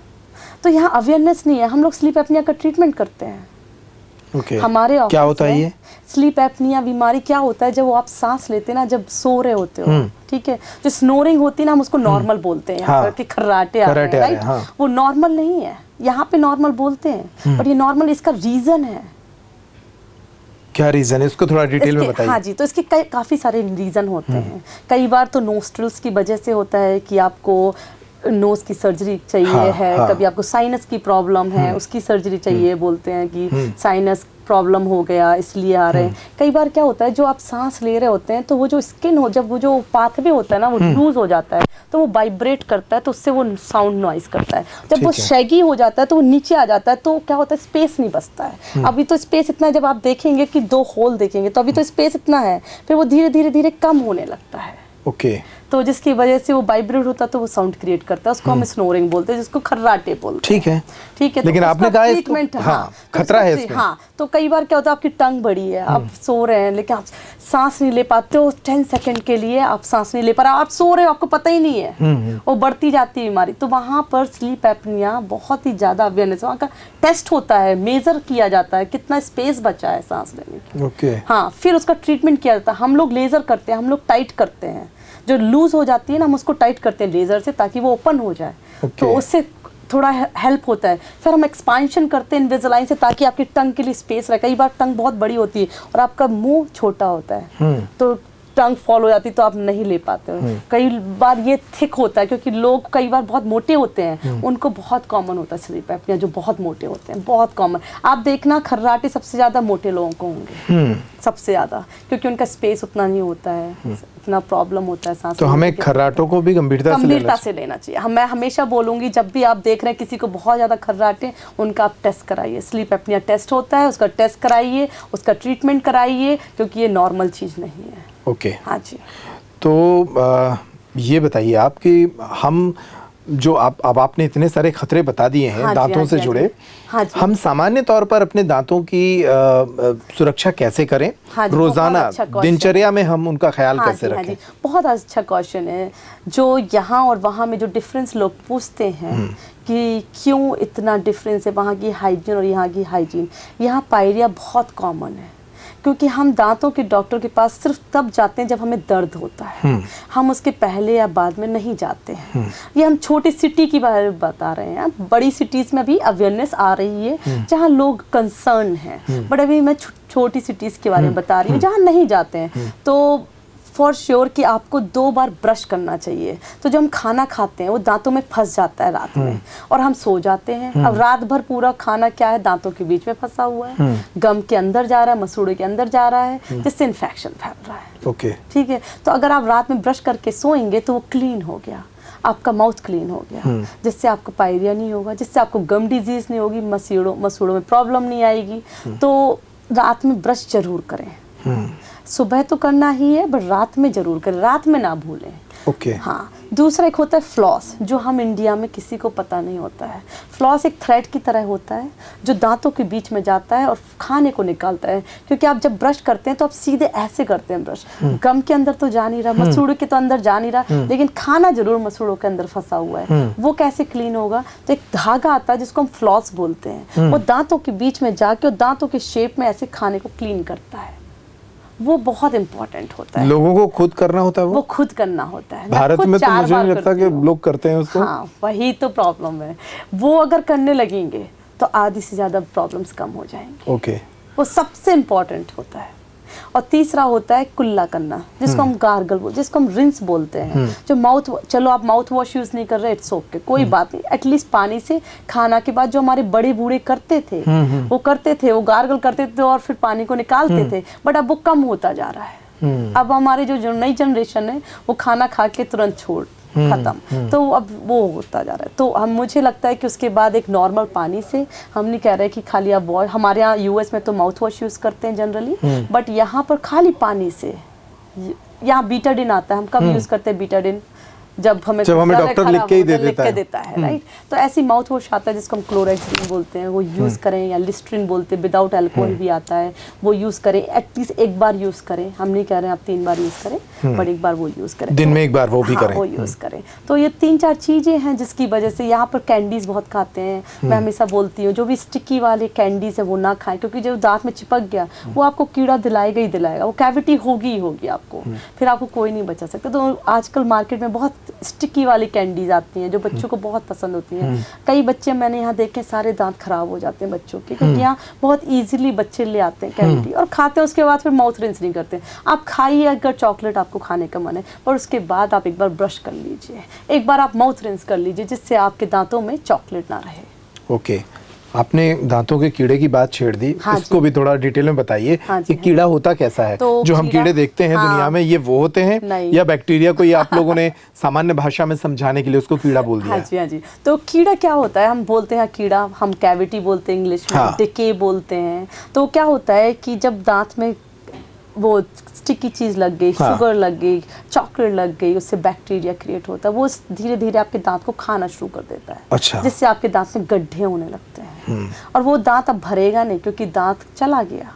तो यहाँ अवेयरनेस नहीं है। हम लोग स्लीप एपनिया का ट्रीटमेंट करते हैं। हमारे क्या होता है ये स्लीप एपनिया बीमारी? क्या होता है, जब वो आप सांस लेते हैं ना, जब सो रहे होते हो, ठीक है, जो स्नोरिंग होती है ना, हम उसको नॉर्मल बोलते हैं यहाँ पर कि खर्राटे आ रहे हैं, राइट? वो नॉर्मल नहीं है, यहाँ पे नॉर्मल बोलते हैं, पर ये नॉर्मल, इसका रीजन है। क्या रीजन है, इसको थोड़ा डिटेल में बताइए। हाँ जी, तो इसके काफी सारे रीजन होते हैं। कई बार तो नोस्ट्रल्स की वजह से होता है कि आपको नोज की सर्जरी चाहिए है, कभी आपको साइनस की प्रॉब्लम है, उसकी सर्जरी चाहिए, बोलते हैं कि साइनस प्रॉब्लम हो गया इसलिए आ रहे हैं। कई बार क्या होता है, जो आप सांस ले रहे होते हैं तो वो जो स्किन हो, जब वो जो पाथवे होता है ना, वो लूज हो जाता है, तो वो वाइब्रेट करता है, तो उससे वो साउंड नॉइज करता है। जब वो शैगी हो जाता है तो वो नीचे आ जाता है, तो क्या होता है, स्पेस नहीं बचता है। अभी तो स्पेस इतना, जब आप देखेंगे कि 2 होल देखेंगे तो अभी तो स्पेस इतना है, फिर वो धीरे धीरे धीरे कम होने लगता है। तो जिसकी वजह से वो वाइब्रेट होता है, तो वो साउंड क्रिएट करता है, उसको हम स्नोरिंग बोलते हैं, जिसको खर्राटे बोलते हैं। ठीक है। लेकिन तो आपने कहा ट्रीटमेंट, खतरा है इसमें। हाँ, तो कई बार क्या होता है, आपकी टंग बड़ी है, आप सो रहे हैं लेकिन आप सांस नहीं ले पाते हो, 10 सेकंड के लिए आप सांस नहीं ले पा रहे, आप सो रहे हो, आपको पता ही नहीं है, वो बढ़ती जाती है बीमारी। तो वहाँ पर स्लीप एपनिया बहुत ही ज्यादा अवेयरनेस, वहाँ का टेस्ट होता है, मेजर किया जाता है कितना स्पेस बचा है सांस लेने की। हाँ, फिर उसका ट्रीटमेंट किया जाता है। हम लोग लेजर करते हैं, हम लोग टाइट करते हैं, जो लूज हो जाती है ना, हम उसको टाइट करते हैं लेजर से, ताकि वो ओपन हो जाए। तो उससे थोड़ा हेल्प होता है। फिर हम एक्सपांशन करते हैं इनविजिलाइन से, ताकि आपकी टंग के लिए स्पेस रहे। कई बार टंग बहुत बड़ी होती है और आपका मुंह छोटा होता है, तो टंग फॉल हो जाती, तो आप नहीं ले पाते हो। कई बार ये थिक होता है, क्योंकि लोग कई बार बहुत मोटे होते हैं, उनको बहुत कॉमन होता है स्लीप एपनिया, जो बहुत मोटे होते हैं, बहुत कॉमन। आप देखना, खर्राटे सबसे ज्यादा मोटे लोगों को होंगे, सबसे ज्यादा, क्योंकि उनका स्पेस उतना नहीं होता है, इतना प्रॉब्लम होता है सांस। तो हमें खर्राटों को भी गंभीरता से लेना चाहिए। मैं हमेशा बोलूंगी, जब भी आप देख रहे हैं किसी को बहुत ज्यादा खर्राटे, उनका आप टेस्ट कराइए। स्लीप एपनिया टेस्ट होता है, उसका टेस्ट कराइए, उसका ट्रीटमेंट कराइए, क्योंकि ये नॉर्मल चीज नहीं है। हाँ जी। तो ये बताइए आप कि हम जो अब आपने इतने सारे खतरे बता दिए हैं दांतों से जुड़े, हम सामान्य तौर पर अपने दांतों की सुरक्षा कैसे करें? रोजाना दिनचर्या में हम उनका ख्याल कैसे रखें? बहुत अच्छा क्वेश्चन है। जो यहाँ और वहाँ में जो डिफरेंस लोग पूछते हैं कि क्यों इतना डिफरेंस है, वहाँ की हाइजीन और यहाँ की हाइजीन। यहाँ पायरिया बहुत कॉमन है, क्योंकि हम दांतों के डॉक्टर के पास सिर्फ तब जाते हैं जब हमें दर्द होता है। हम उसके पहले या बाद में नहीं जाते हैं। ये हम छोटी सिटी की बारे में बता रहे हैं। बड़ी सिटीज़ में भी अवेयरनेस आ रही है, जहाँ लोग कंसर्न हैं, बट अभी मैं छोटी सिटीज़ के बारे में बता रही हूँ, जहाँ नहीं जाते हैं। तो फॉर श्योर कि आपको 2 बार ब्रश करना चाहिए। तो जो हम खाना खाते हैं वो दांतों में फंस जाता है रात में, और हम सो जाते हैं। अब रात भर पूरा खाना क्या है, दांतों के बीच में फंसा हुआ है, गम के अंदर जा रहा है, मसूड़े के अंदर जा रहा है, जिससे इन्फेक्शन फैल रहा है। ठीक है। तो अगर आप रात में ब्रश करके सोएंगे तो वो क्लीन हो गया, आपका माउथ क्लीन हो गया, जिससे आपको पायरिया नहीं होगा, जिससे आपको गम डिजीज नहीं होगी, मसूड़ों में प्रॉब्लम नहीं आएगी। तो रात में ब्रश जरूर करें। सुबह तो करना ही है, बट रात में जरूर करें, रात में ना भूलें। हाँ, दूसरा एक होता है फ्लॉस, जो हम इंडिया में किसी को पता नहीं होता है। फ्लॉस एक थ्रेड की तरह होता है, जो दांतों के बीच में जाता है और खाने को निकालता है। क्योंकि आप जब ब्रश करते हैं तो आप सीधे ऐसे करते हैं ब्रश, गम के अंदर तो जा नहीं रहा, मसूड़ों के तो अंदर जा नहीं रहा, लेकिन खाना जरूर मसूड़ों के अंदर फंसा हुआ है। वो कैसे क्लीन होगा? तो एक धागा आता है जिसको हम फ्लॉस बोलते हैं, वो दांतों के बीच में जाके और दांतों के शेप में ऐसे खाने को क्लीन करता है। वो बहुत इंपॉर्टेंट होता है। लोगों को खुद करना होता है, वो खुद करना होता है। भारत में तो मुझे नहीं लगता कि लोग करते हैं उसको। हाँ, वही तो प्रॉब्लम है। वो अगर करने लगेंगे तो आधी से ज्यादा प्रॉब्लम्स कम हो जाएंगे। ओके। वो सबसे इम्पोर्टेंट होता है। और तीसरा होता है कुल्ला करना, जिसको हम गार्गल जिसको हम रिंस बोलते हैं। जो माउथ, चलो आप माउथ वॉश यूज नहीं कर रहे, इट्स ओके, कोई बात नहीं, एटलीस्ट पानी से खाना के बाद जो हमारे बड़े बूढ़े करते थे वो करते थे, वो गार्गल करते थे और फिर पानी को निकालते थे, बट अब वो कम होता जा रहा है। अब हमारे जो नई जनरेशन है वो खाना खा के तुरंत छोड़ खत्म, तो अब वो होता जा रहा है। तो हम, मुझे लगता है कि उसके बाद एक नॉर्मल पानी से, हम नहीं कह रहे कि खाली आप वॉश, हमारे यहाँ यूएस में तो माउथ वॉश यूज करते हैं जनरली, बट यहाँ पर खाली पानी से, यहाँ बीटाडिन आता है, हम कब यूज करते हैं बीटाडिन, जब हमें डॉक्टर लिख के ही देता है राइट। तो ऐसी माउथ वॉश आता है जिसको हम क्लोरेक्सिन बोलते हैं, वो यूज करें, या लिस्ट्रीन बोलते हैं, विदाउट अल्कोहल भी आता है, वो यूज करें, एटलीस्ट एक बार यूज करें। हम नहीं कह रहे हैं आप 3 बार यूज करें, बट एक बार वो यूज करें, दिन में एक बार वो भी करें, वो यूज करें। तो ये 3-4 चीजें हैं जिसकी वजह से यहाँ पर कैंडीज बहुत खाते हैं। मैं हमेशा बोलती हूँ जो भी स्टिकी वाले कैंडीज है वो ना खाएं, क्योंकि जब दांत में चिपक गया वो आपको कीड़ा दिलाएगा ही दिलाएगा, वो कैविटी होगी ही होगी आपको, फिर आपको कोई नहीं बचा सकता। तो आजकल मार्केट में बहुत स्टिकी वाली कैंडीज आती हैं जो बच्चों को बहुत पसंद होती हैं। कई बच्चे मैंने यहाँ देखे सारे दांत खराब हो जाते हैं बच्चों के, क्योंकि यहाँ बहुत इजीली बच्चे ले आते हैं कैंडी और खाते हैं, उसके बाद फिर माउथ रिंस नहीं करते। आप खाइए अगर चॉकलेट आपको खाने का मन है, पर उसके बाद आप एक बार ब्रश कर लीजिए, एक बार आप माउथ रिंस कर लीजिए, जिससे आपके दांतों में चॉकलेट ना रहे। ओके, आपने दांतों के कीड़े की बात छेड़ दी, हाँ इसको भी थोड़ा डिटेल में बताइए कि कीड़ा होता कैसा है। तो जो हम कीड़े देखते हैं दुनिया में, ये वो होते हैं या बैक्टीरिया को ये आप लोगों ने सामान्य भाषा में समझाने के लिए उसको कीड़ा बोल दिया? हाँ जी। तो कीड़ा क्या होता है, हम बोलते हैं कीड़ा, हम कैविटी बोलते हैं इंग्लिश में, डिके बोलते हैं। तो क्या होता है कि जब दांत में वो स्टिकी चीज लग गई, शुगर लग गई, चॉकलेट लग गई, उससे बैक्टीरिया क्रिएट होता है, वो धीरे धीरे आपके दांत को खाना शुरू कर देता है। अच्छा। जिससे आपके दांत में गड्ढे होने लगते हैं और वो दांत अब भरेगा नहीं, क्योंकि दांत चला गया।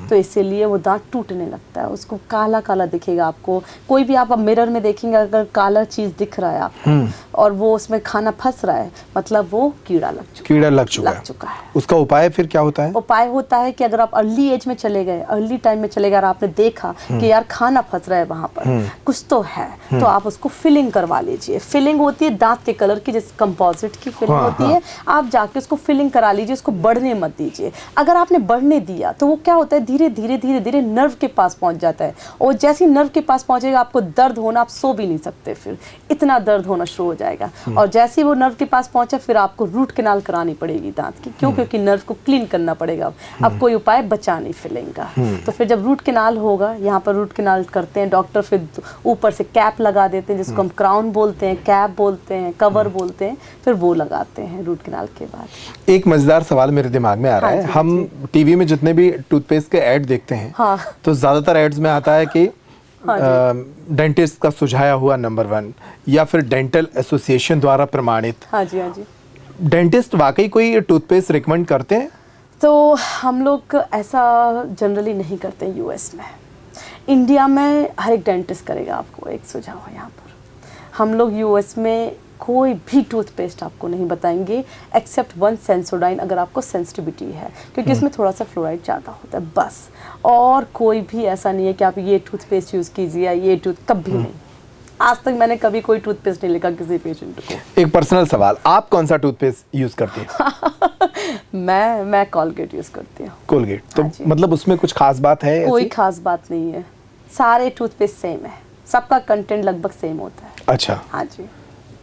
तो इसीलिए वो दांत टूटने लगता है, उसको काला काला दिखेगा आपको। कोई भी आप मिरर में देखेंगे, अगर काला चीज दिख रहा है आपको और वो उसमें खाना फंस रहा है, मतलब वो कीड़ा लग चुका है। उसका उपाय फिर क्या होता है? उपाय होता है कि अगर आप अर्ली एज में चले गए, अर्ली टाइम में चले गए और आपने देखा कि यार खाना फंस रहा है वहां पर, कुछ तो है, तो आप उसको फिलिंग करवा लीजिए। फिलिंग होती है दांत के कलर की, जैसे कंपोजिट की फिलिंग होती है, आप जाके उसको फिलिंग करा लीजिए, उसको बढ़ने मत दीजिए। अगर आपने बढ़ने दिया तो वो क्या होता है, धीरे धीरे नर्व के पास पहुंच जाता है, और जैसे ही नर्व के पास पहुंचेगा आपको दर्द होना, आप सो भी नहीं सकते, फिर इतना दर्द होना शुरू हो जाएगा। और जैसे ही वो नर्व के पास पहुंचा, फिर आपको रूट कैनाल करानी पड़ेगी दांत की। क्यों? क्योंकि नर्व को क्लीन करना पड़ेगा। अब कोई उपाय बचा नहीं फिलिंग का। तो फिर जब रूट कैनाल होगा, यहाँ पर रूट कैनाल करते हैं डॉक्टर, फिर ऊपर से कैप लगा देते हैं, जिसको हम क्राउन बोलते हैं, कैप बोलते हैं, कवर बोलते हैं, फिर वो लगाते हैं रूट कैनाल के बाद। एक मजेदार सवाल मेरे दिमाग में आ रहा है। हम टीवी में जितने भी टूथपेस्ट के ऐड देखते हैं, तो ज्यादातर एड्स में आता है कि डेंटिस्ट का सुझाया हुआ नंबर 1 या फिर डेंटल एसोसिएशन द्वारा प्रमाणित। हाँ जी। डेंटिस्ट वाकई कोई टूथपेस्ट रिकमेंड करते हैं? तो हम लोग ऐसा जनरली नहीं करते हैं यूएस में। इंडिया में हर एक डेंटिस्ट करेगा आपको एक सुझाव है यहाँ पर। हम लोग यूएस में कोई भी टूथपेस्ट आपको नहीं बताएंगे एक्सेप्ट 1 सेंसोडाइन, अगर आपको सेंसिटिविटी है, क्योंकि इसमें थोड़ा सा फ्लोराइड ज़्यादा होता है, बस। और कोई भी ऐसा नहीं है कि आप ये टूथपेस्ट यूज़ कीजिए, ये कभी नहीं। आज तक मैंने कभी कोई टूथपेस्ट नहीं लिखा किसी पेशेंट को। एक पर्सनल सवाल, आप कौन सा टूथपेस्ट यूज करती हैं? मैं कोलगेट यूज करती हूँ। कोलगेट? तो मतलब उसमें कुछ खास बात है? कोई खास बात नहीं है, सारे टूथपेस्ट सेम है, सबका कंटेंट लगभग सेम होता है। अच्छा। हाँ जी।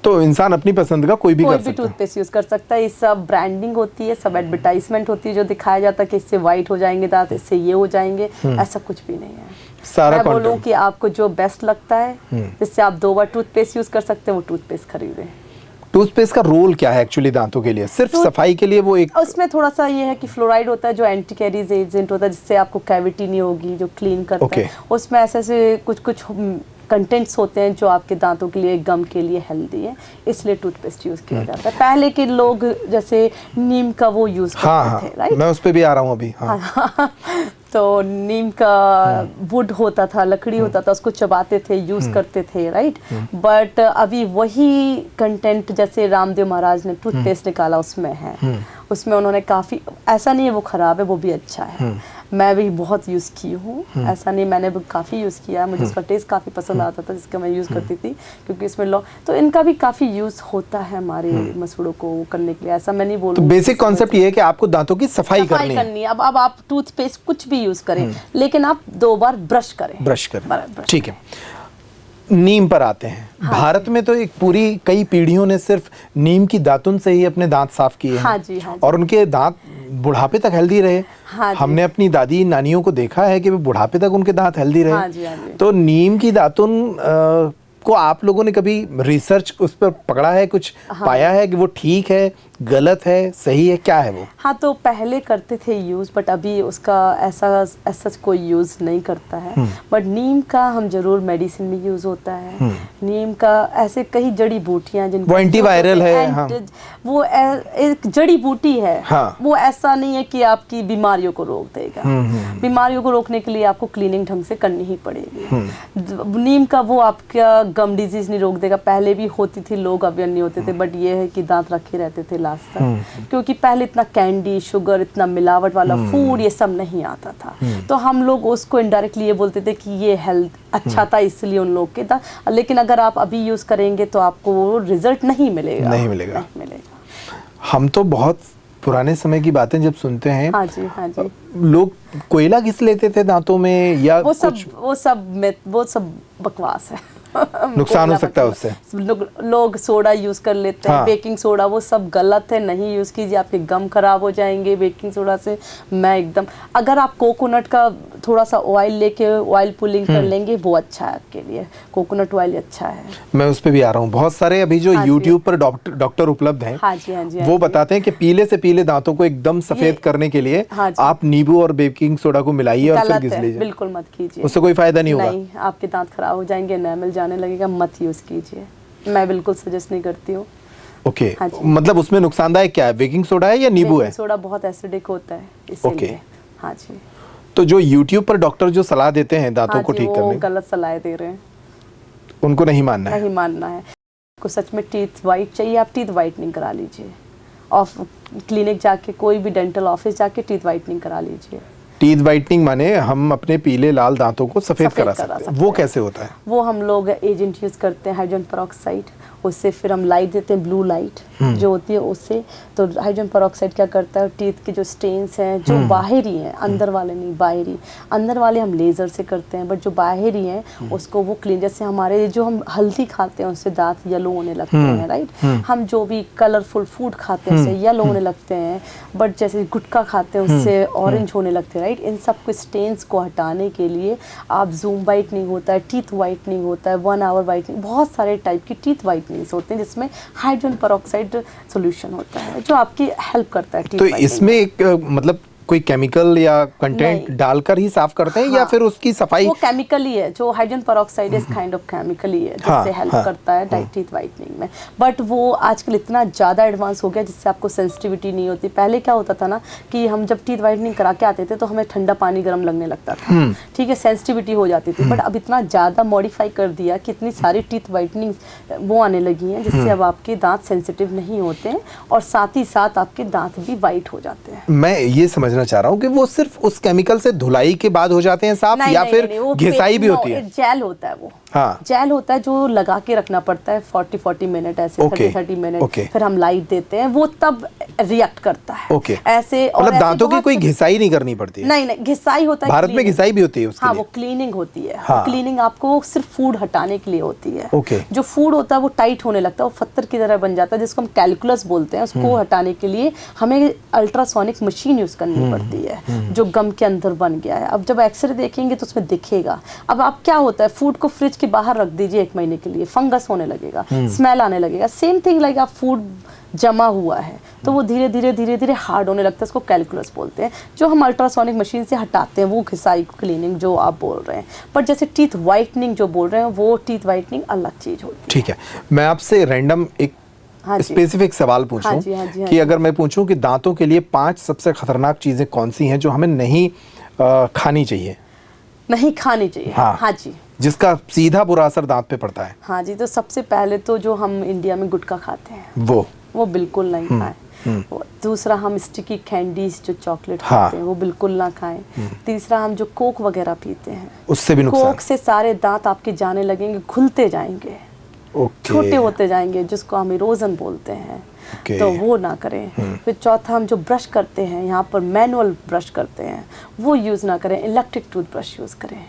तो इंसान अपनी पसंद का कोई भी टूथपेस्ट यूज कर सकता है। ये सब ब्रांडिंग होती है, सब एडवर्टाइजमेंट होती है, जो दिखाया जाता है कि इससे वाइट हो जाएंगे दांत, इससे ये हो जाएंगे, ऐसा कुछ भी नहीं है। मैं बोलूँ कि आपको जो बेस्ट लगता है, जिससे आप 2 बार टूथपेस्ट यूज कर सकते हैं, वो टूथपेस्ट खरीदें। टूथपेस्ट का रोल क्या है एक्चुअली दांतों के लिए? सिर्फ सफाई के लिए? वो एक उसमें थोड़ा सा ये है कि फ्लोराइड होता है जो एंटी कैरीज एजेंट होता है, जिससे आपको कैविटी नहीं होगी, जो क्लीन करता है। उसमें ऐसे कुछ कंटेंट्स होते हैं जो आपके दांतों के लिए, गम के लिए हेल्दी है, इसलिए टूथपेस्ट यूज किया जाता है। पहले के लोग जैसे नीम का वो यूज करते थे, राइट? मैं उस पे भी आ रहा हूँ अभी। तो नीम का वुड होता था, लकड़ी होता था, उसको चबाते थे, यूज करते थे, राइट? बट अभी वही कंटेंट जैसे रामदेव महाराज ने टूथपेस्ट निकाला, उसमें है, उसमें उन्होंने काफ़ी, ऐसा नहीं है वो ख़राब है, वो भी अच्छा है। मैं भी बहुत यूज़ की हूँ, ऐसा नहीं, मैंने भी काफ़ी यूज़ किया है, मुझे उसका टेस्ट काफ़ी पसंद आता था जिसका मैं यूज़ करती थी, क्योंकि इसमें तो इनका भी काफ़ी यूज़ होता है हमारे मसूड़ों को करने के लिए, ऐसा मैं नहीं बोलूँ। तो बेसिक कॉन्सेप्ट ये है कि आपको दांतों की सफाई करनी है। अब आप टूथपेस्ट कुछ भी यूज़ करें, लेकिन आप 2 बार ब्रश करें। ठीक है, नीम पर आते हैं। भारत में तो एक पूरी कई पीढ़ियों ने सिर्फ नीम की दातुन से ही अपने दांत साफ किए हैं। हाँ जी, हाँ जी। और उनके दांत बुढ़ापे तक हेल्दी रहे। हाँ जी। हमने अपनी दादी नानियों को देखा है कि वो बुढ़ापे तक उनके दांत हेल्दी रहे। हाँ जी, हाँ जी। तो नीम की दातुन को आप लोगों ने कभी रिसर्च उस पर पकड़ा है, कुछ पाया है कि वो ठीक है, गलत है, सही है, क्या है वो? हाँ, तो पहले करते थे यूज़, बट अभी उसका ऐसा कोई यूज़ नहीं करता है। बट नीम का हम जरूर मेडिसिन में यूज़ होता है। नीम का ऐसे कई जड़ी बूटियाँ जिनको वो एंटीवायरल है। हाँ। वो एक जड़ी बूटी है। हाँ। वो ऐसा नहीं है कि आपकी बीमारियों को रोक देगा। बीमारियों को रोकने के लिए आपको क्लीनिंग ढंग से करनी ही पड़ेगी। नीम का वो आपका गम डिजीज नहीं रोक देगा, पहले भी होती थी, लोग अवेयर नहीं होते थे, बट ये है कि दांत रखे रहते थे लास्ट तक, क्योंकि पहले इतना कैंडी, शुगर, इतना मिलावट वाला फूड ये सब नहीं आता था। तो हम लोग उसको इनडायरेक्टली ये बोलते थे कि ये हेल्थ अच्छा था, इसलिए उन लोग के था। लेकिन अगर आप अभी यूज करेंगे तो आपको वो रिजल्ट नहीं मिलेगा। हम तो बहुत पुराने समय की बातें जब सुनते हैं, हाँ जी, हाँ जी, लोग कोयला घिस लेते थे दांतों में, या वो सब बकवास है। नुकसान हो सकता है उससे। लोग सोडा यूज कर लेते हैं। हाँ। बेकिंग सोडा, वो सब गलत है, नहीं यूज कीजिए, आपके गम खराब हो जाएंगे बेकिंग सोडा से। मैं एकदम, अगर आप कोकोनट का थोड़ा सा ऑयल लेके ऑयल पुलिंग कर लेंगे, वो अच्छा है आपके लिए, कोकोनट ऑयल अच्छा है। मैं उस पे भी आ रहा हूँ। बहुत सारे अभी जो यूट्यूब पर डॉक्टर उपलब्ध हैं, हाँ जी, हाँ जी, वो बताते हैं कि पीले से पीले दांतों को एकदम सफेद करने के लिए आप नींबू और बेकिंग सोडा को मिलाइए और फिर घिस लीजिए। बिल्कुल मत कीजिए, उससे कोई फायदा नहीं होगा। नहीं, आपके दांत खराब हो जाएंगे, एनामल जाने लगेगा, मत यूज कीजिए। मैं बिल्कुल सजेस्ट नहीं करती हूँ। ओके। हाँ, मतलब उसमें नुकसानदायक क्या है, बेकिंग सोडा है या नींबू है? सोडा बहुत एसिडिक होता है, इसीलिए। हाँ जी। तो जो यूट्यूब पर डॉक्टर जो सलाह देते हैं दांतों को ठीक करने, गलत सलाह दे रहे हैं, उनको नहीं मानना है। नहीं मानना है। आपको सच में टीथ वाइट चाहिए, आप टीथ वाइटनिंग करा लीजिए। ऑफ क्लिनिक जाके, कोई भी डेंटल ऑफिस जाके टीथ वाइटनिंग करा लीजिए। टीथ वाइटनिंग माने हम अपने पीले लाल दांतों को सफेद करा सकते हैं। वो कैसे होता है? वो हम लोग एजेंट यूज करते हैं, हाइड्रोजन पेरोक्साइड, उससे फिर हम लाइट देते हैं, ब्लू लाइट जो होती है उससे। तो हाइड्रोजन पेरोक्साइड क्या करता है, टीथ के जो स्टेन्स हैं, जो बाहरी हैं, अंदर वाले नहीं, बाहरी, अंदर वाले हम लेजर से करते हैं, बट जो बाहरी हैं उसको वो क्लीन, जैसे हमारे जो हम हल्दी खाते हैं उससे दांत येलो होने लगते हैं, राइट। हम जो भी कलरफुल फूड खाते हैं उससे येलो होने लगते हैं, बट जैसे गुटखा खाते हैं उससे ऑरेंज होने लगते हैं, राइट। इन सब को स्टेन्स को हटाने के लिए आप जूम वाइटनिंग होता है, टीथ वाइटनिंग होता है, 1 आवर वाइटनिंग, बहुत सारे टाइप की टीथ वाइटनिंग होते हैं जिसमें हाइड्रोजन पेरोक्साइड सॉल्यूशन होता है जो आपकी हेल्प करता है। तो इसमें एक मतलब कोई केमिकल या कंटेंट डालकर ही साफ करते हैं, या फिर उसकी सफाई? वो केमिकल ही है, जो hydrogen peroxide is kind of chemical ही है जिससे हेल्प करता है टीथ वाइटनिंग में। बट वो आजकल इतना ज़्यादा एडवांस हो गया जिससे आपको सेंसिटिविटी नहीं होती। पहले क्या होता था ना कि हम जब टीथ वाइटनिंग करा के आते थे तो हमें ठंडा पानी गर्म लगने लगता था, ठीक है, सेंसिटिविटी हो जाती थी। बट अब इतना ज़्यादा मॉडिफाई कर दिया कि इतनी सारी टीथ वाइटनिंग वो आने लगी हैं जिससे अब आपके दांत सेंसिटिव नहीं होते हैं और साथ ही साथ आपके दांत भी वाइट हो जाते हैं। मैं ये समझना चाह रहा हूँ कि वो सिर्फ उस केमिकल से धुलाई के बाद हो जाते हैं साफ, या फिर घिसाई भी होती है? जेल होता है वो, हाँ, जेल होता है जो लगा के रखना पड़ता है 40 मिनट ऐसे, 30 मिनट, फिर हम लाइट देते हैं, वो तब रिएक्ट करता है ऐसे। मतलब दांतों की कोई घिसाई नहीं करनी पड़ती है? नहीं, घिसाई होता है, भारत में घिसाई भी होती है उसके लिए। हाँ, लिए? वो क्लीनिंग होती है। हाँ। क्लीनिंग आपको सिर्फ फूड हटाने के लिए होती है। जो फूड होता है वो टाइट होने लगता है, वो पत्थर की तरह बन जाता है जिसको हम कैलकुलस बोलते हैं। उसको हटाने के लिए हमें अल्ट्रासोनिक मशीन यूज करनी पड़ती है जो गम के अंदर बन गया है। अब जब एक्सरे देखेंगे तो उसमें दिखेगा। अब आप क्या होता है, फूड को फ्रिज के बाहर रख दीजिए 1 महीने के लिए, फंगस होने लगेगा, स्मेल आने लगेगा। सेम थिंग लाइक आप फूड जमा हुआ है तो वो धीरे धीरे हार्ड होने लगता है, उसको कैलकुलस बोलते हैं। जो हम अल्ट्रासोनिक मशीन से हटाते हैं वो घिसाई क्लीनिंग जो आप बोल रहे हैं। पर जैसे टीथ वाइटनिंग जो बोल रहे हैं वो टीथ वाइटनिंग अलग चीज होती है। ठीक है, मैं आपसे रैंडम एक स्पेसिफिक सवाल पूछूं कि अगर मैं पूछूं कि दांतों के लिए 5 सबसे खतरनाक चीजें कौन सी हैं जो हमें नहीं खानी चाहिए? नहीं खानी चाहिए? हाँ जी, जिसका सीधा बुरा असर दांत पे पड़ता है। हाँ जी, तो सबसे पहले तो जो हम इंडिया में गुटखा खाते हैं वो बिल्कुल नहीं खाएं। दूसरा, हम स्टिकी कैंडीज जो चॉकलेट हाँ। खाते हैं वो बिल्कुल ना खाएं। तीसरा, हम जो कोक वगैरह पीते हैं उससे भी नुकसान। कोक से सारे दांत आपके जाने लगेंगे, खुलते जाएंगे, छोटे होते जाएंगे, जिसको हम इरोजन बोलते हैं। तो वो ना करें। फिर चौथा, हम जो ब्रश करते हैं यहाँ पर मैनुअल ब्रश करते हैं वो यूज़ ना करें, इलेक्ट्रिक टूथब्रश यूज़ करें।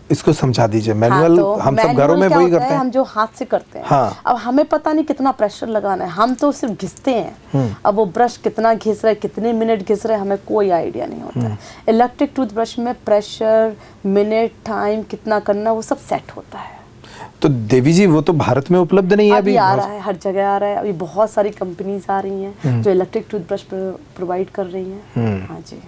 इसको समझा दीजिए। मैनुअल तो हम सब घरों में वही करते हैं, हम जो हाथ से करते हैं। हाँ। अब हमें पता नहीं कितना प्रेशर लगाना है, हम तो सिर्फ घिसते हैं। अब वो ब्रश कितना घिस रहा है, कितने मिनट घिस रहा है, हमें कोई आइडिया नहीं होता है। इलेक्ट्रिक टूथब्रश में प्रेशर, मिनट, टाइम कितना करना वो सब सेट होता है। तो देवी जी वो तो भारत में उपलब्ध नहीं है अभी आ रहा है, हर जगह आ रहा है। अभी बहुत सारी कंपनीज आ रही हैं जो इलेक्ट्रिक टूथब्रश प्रोवाइड कर रही हैं। हाँ जी।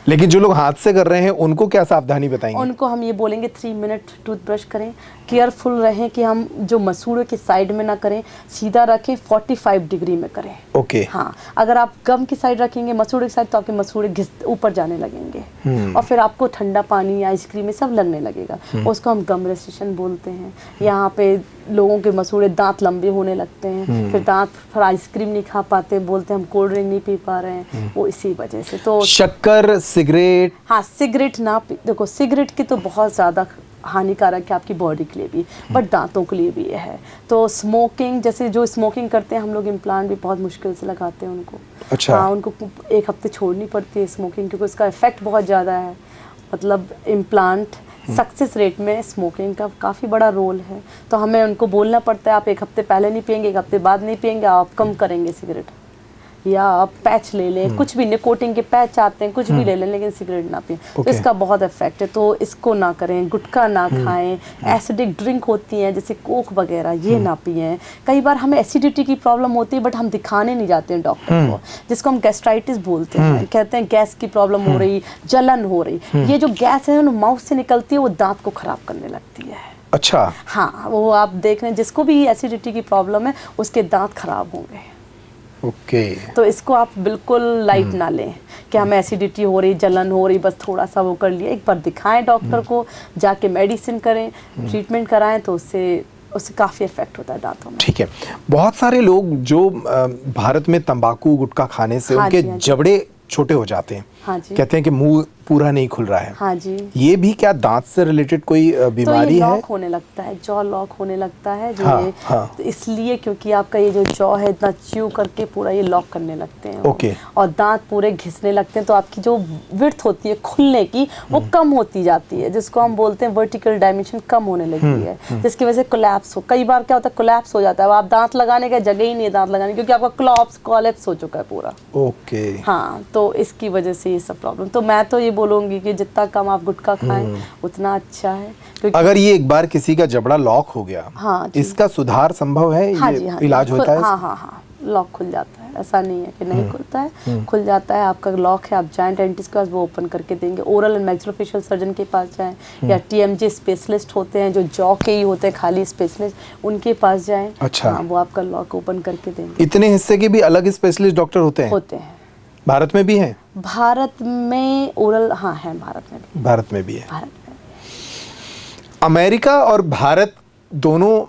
लेकिन जो लोग हाथ से कर रहे हैं उनको क्या सावधानी बताएंगे? उनको हम ये बोलेंगे 3 मिनट टूथब्रश करें, केयरफुल रहें कि हम जो मसूड़े के साइड में ना करें, सीधा रखें, 45 डिग्री में करें। ओके। हाँ, अगर आप गम की साइड रखेंगे, मसूड़े की साइड, तो आपके मसूड़े घिस ऊपर जाने लगेंगे और फिर आपको ठंडा पानी, आइसक्रीम ये सब लगने लगेगा। उसको हम गम रेस्ट्रिक्शन बोलते हैं। यहाँ पे लोगों के मसूड़े, दांत लंबे होने लगते हैं, फिर दांत फिर आइसक्रीम नहीं खा पाते, बोलते हैं हम कोल्ड ड्रिंक नहीं पी पा रहे हैं, वो इसी वजह से। तो शक्कर, सिगरेट। हाँ, सिगरेट ना देखो, सिगरेट की तो बहुत ज़्यादा हानिकारक है आपकी बॉडी के लिए भी, बट दांतों के लिए भी ये है। तो स्मोकिंग, जैसे जो स्मोकिंग करते हैं, हम लोग इम्प्लांट भी बहुत मुश्किल से लगाते हैं उनको। अच्छा। हाँ, उनको 1 हफ्ते छोड़नी पड़ती है स्मोकिंग, क्योंकि उसका इफेक्ट बहुत ज़्यादा है। मतलब इम्प्लांट सक्सेस रेट में स्मोकिंग का काफ़ी बड़ा रोल है। तो हमें उनको बोलना पड़ता है, आप 1 हफ्ते पहले नहीं पियेंगे, 1 हफ्ते बाद नहीं पियेंगे, आप कम करेंगे सिगरेट, या आप पैच ले लें, कुछ भी निकोटिन के पैच आते हैं, कुछ भी ले लें, लेकिन सिगरेट ना पिएं। तो इसका बहुत इफेक्ट है, तो इसको ना करें। गुटखा ना खाएं, एसिडिक ड्रिंक होती हैं जैसे कोक वगैरह, ये ना पिएं। कई बार हमें एसिडिटी की प्रॉब्लम होती है, बट हम दिखाने नहीं जाते हैं डॉक्टर को, जिसको हम गैस्ट्राइटिस बोलते हैं। कहते हैं गैस की प्रॉब्लम हो रही, जलन हो रही। ये जो गैस है माउथ से निकलती है, वो दांत को खराब करने लगती है। अच्छा। हाँ, वो आप देख रहे हैं, जिसको भी एसिडिटी की प्रॉब्लम है उसके दांत खराब होंगे। ओके। तो इसको आप बिल्कुल लाइट ना लें कि हमें एसिडिटी हो रही, जलन हो रही, बस थोड़ा सा वो कर लिया। एक बार दिखाएं डॉक्टर को, जाके मेडिसिन करें, ट्रीटमेंट कराएं, तो उससे काफ़ी इफेक्ट होता है दांतों में। ठीक है। बहुत सारे लोग जो भारत में तंबाकू गुटखा खाने से उनके जबड़े छोटे हो जाते हैं। हाँ जी। कहते हैं कि मुंह पूरा नहीं खुल रहा है। हाँ जी। ये भी क्या दांत से रिलेटेड कोई बीमारी तो ये है? लॉक होने लगता है, जॉ लॉक होने लगता है जो हाँ, ये हाँ। तो इसलिए क्योंकि आपका ये जो जॉ है इतना च्यू करके पूरा ये लॉक करने लगते हैं ओके। और दांत पूरे घिसने लगते हैं, तो आपकी जो विड्थ होती है खुलने की वो कम होती जाती है, जिसको हम बोलते हैं वर्टिकल डायमेंशन कम होने लगती है, जिसकी वजह से कोलैप्स हो। कई बार क्या होता है, कोलैप्स हो जाता है, अब आप दांत लगाने का जगह ही नहीं है दांत लगाने, क्योंकि आपका कोलैप्स हो चुका है पूरा। ओके। हाँ, तो इसकी वजह से ये सब प्रॉब्लम। तो मैं तो ये बोलूँगी कि जितना कम आप गुटखा खाएं उतना अच्छा है, क्योंकि अगर ये एक बार किसी का जबड़ा लॉक हो गया, हाँ जी। इसका सुधार संभव है? हाँ ये जी, हाँ इलाज जी, होता है? हाँ हाँ हाँ, लॉक खुल जाता है, ऐसा नहीं है कि नहीं खुलता है, खुल जाता है। आपका लॉक है, आप जाएं डेंटिस्ट के पास, वो ओपन करके देंगे। ओरल एंड मैक्सिलोफेशियल सर्जन के पास जाएं, या TMJ स्पेशलिस्ट होते हैं जो जॉ के ही होते हैं खाली स्पेशलिस्ट, उनके पास जाएं। अच्छा। हाँ, वो आपका लॉक ओपन करके देंगे। इतने हिस्से के भी अलग स्पेशलिस्ट डॉक्टर होते हैं? होते हैं। भारत में भी हैं? भारत में ओरल, हाँ है, भारत में भी। भारत में भी है। भारत में अमेरिका और भारत दोनों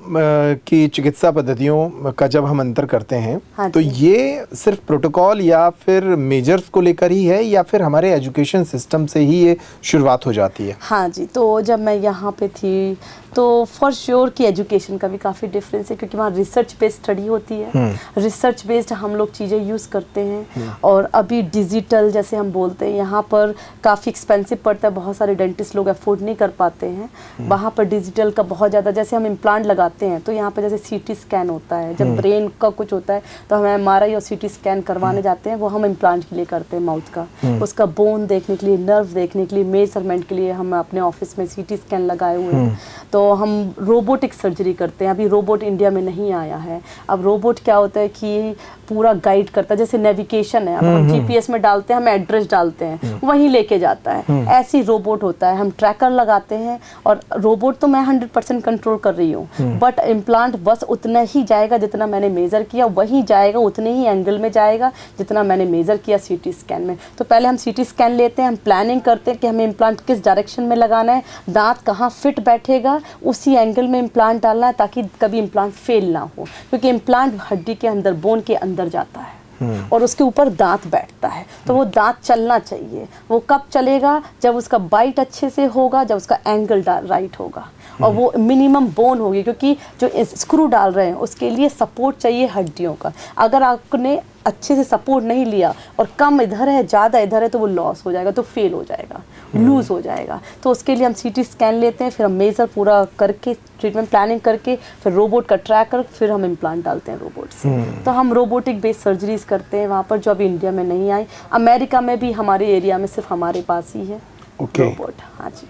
की चिकित्सा पद्धतियों का जब हम अंतर करते हैं, हाँ तो ये सिर्फ प्रोटोकॉल या फिर मेजर्स को लेकर ही है, या फिर हमारे एजुकेशन सिस्टम से ही ये शुरुआत हो जाती है? हाँ जी, तो जब मैं यहाँ पे थी तो फॉर श्योर की एजुकेशन का भी काफ़ी डिफरेंस है, क्योंकि वहाँ रिसर्च बेस्ड स्टडी होती है, रिसर्च बेस्ड हम लोग चीज़ें यूज़ करते हैं। और अभी डिजिटल जैसे हम बोलते हैं, यहाँ पर काफ़ी एक्सपेंसिव पड़ता है, बहुत सारे डेंटिस्ट लोग अफोर्ड नहीं कर पाते हैं। वहाँ पर डिजिटल का बहुत ज़्यादा, जैसे हम इम्प्लांट लगाते हैं तो यहाँ पर जैसे CT स्कैन होता है, जब ब्रेन का कुछ होता है तो हमें MRI और CT स्कैन करवाने जाते हैं, वो हम इम्प्लांट के लिए करते हैं माउथ का, उसका बोन देखने के लिए, नर्व देखने के लिए, मेजरमेंट के लिए हम अपने ऑफिस में CT स्कैन लगाए हुए हैं। तो हम रोबोटिक सर्जरी करते हैं। अभी रोबोट इंडिया में नहीं आया है। अब रोबोट क्या होता है कि पूरा गाइड करता है, जैसे नेविगेशन है, अब हम GPS में डालते हैं, हम एड्रेस डालते हैं, वहीं लेके जाता है, ऐसी रोबोट होता है। हम ट्रैकर लगाते हैं, और रोबोट तो मैं 100% कंट्रोल कर रही हूँ, बट इम्प्लांट बस उतना ही जाएगा जितना मैंने मेज़र किया, वहीं जाएगा, उतने ही एंगल में जाएगा जितना मैंने मेज़र किया CT स्कैन में। तो पहले हम CT स्कैन लेते हैं, हम प्लानिंग करते हैं कि हमें इम्प्लांट किस डायरेक्शन में लगाना है, दांत कहाँ फिट बैठेगा, उसी एंगल में इम्प्लांट डालना है, ताकि कभी इम्प्लांट फेल ना हो, क्योंकि इम्प्लांट हड्डी के अंदर, बोन के अंदर जाता है। और उसके ऊपर दांत बैठता है, तो वो दांत चलना चाहिए। वो कब चलेगा? जब उसका बाइट अच्छे से होगा, जब उसका एंगल राइट होगा और वो मिनिमम बोन होगी, क्योंकि जो स्क्रू डाल रहे हैं उसके लिए सपोर्ट चाहिए हड्डियों का। अगर आपने अच्छे से सपोर्ट नहीं लिया और कम इधर है ज़्यादा इधर है तो वो लॉस हो जाएगा, तो फेल हो जाएगा, लूज़ हो जाएगा। तो उसके लिए हम सीटी स्कैन लेते हैं, फिर हम मेज़र पूरा करके ट्रीटमेंट प्लानिंग करके फिर रोबोट का ट्रैक कर फिर हम इम्प्लांट डालते हैं रोबोट से। तो हम रोबोटिक बेस्ड सर्जरीज करते हैं वहाँ पर, जो अभी इंडिया में नहीं आई। अमेरिका में भी हमारे एरिया में सिर्फ हमारे पास ही है रोबोट। हाँ जी।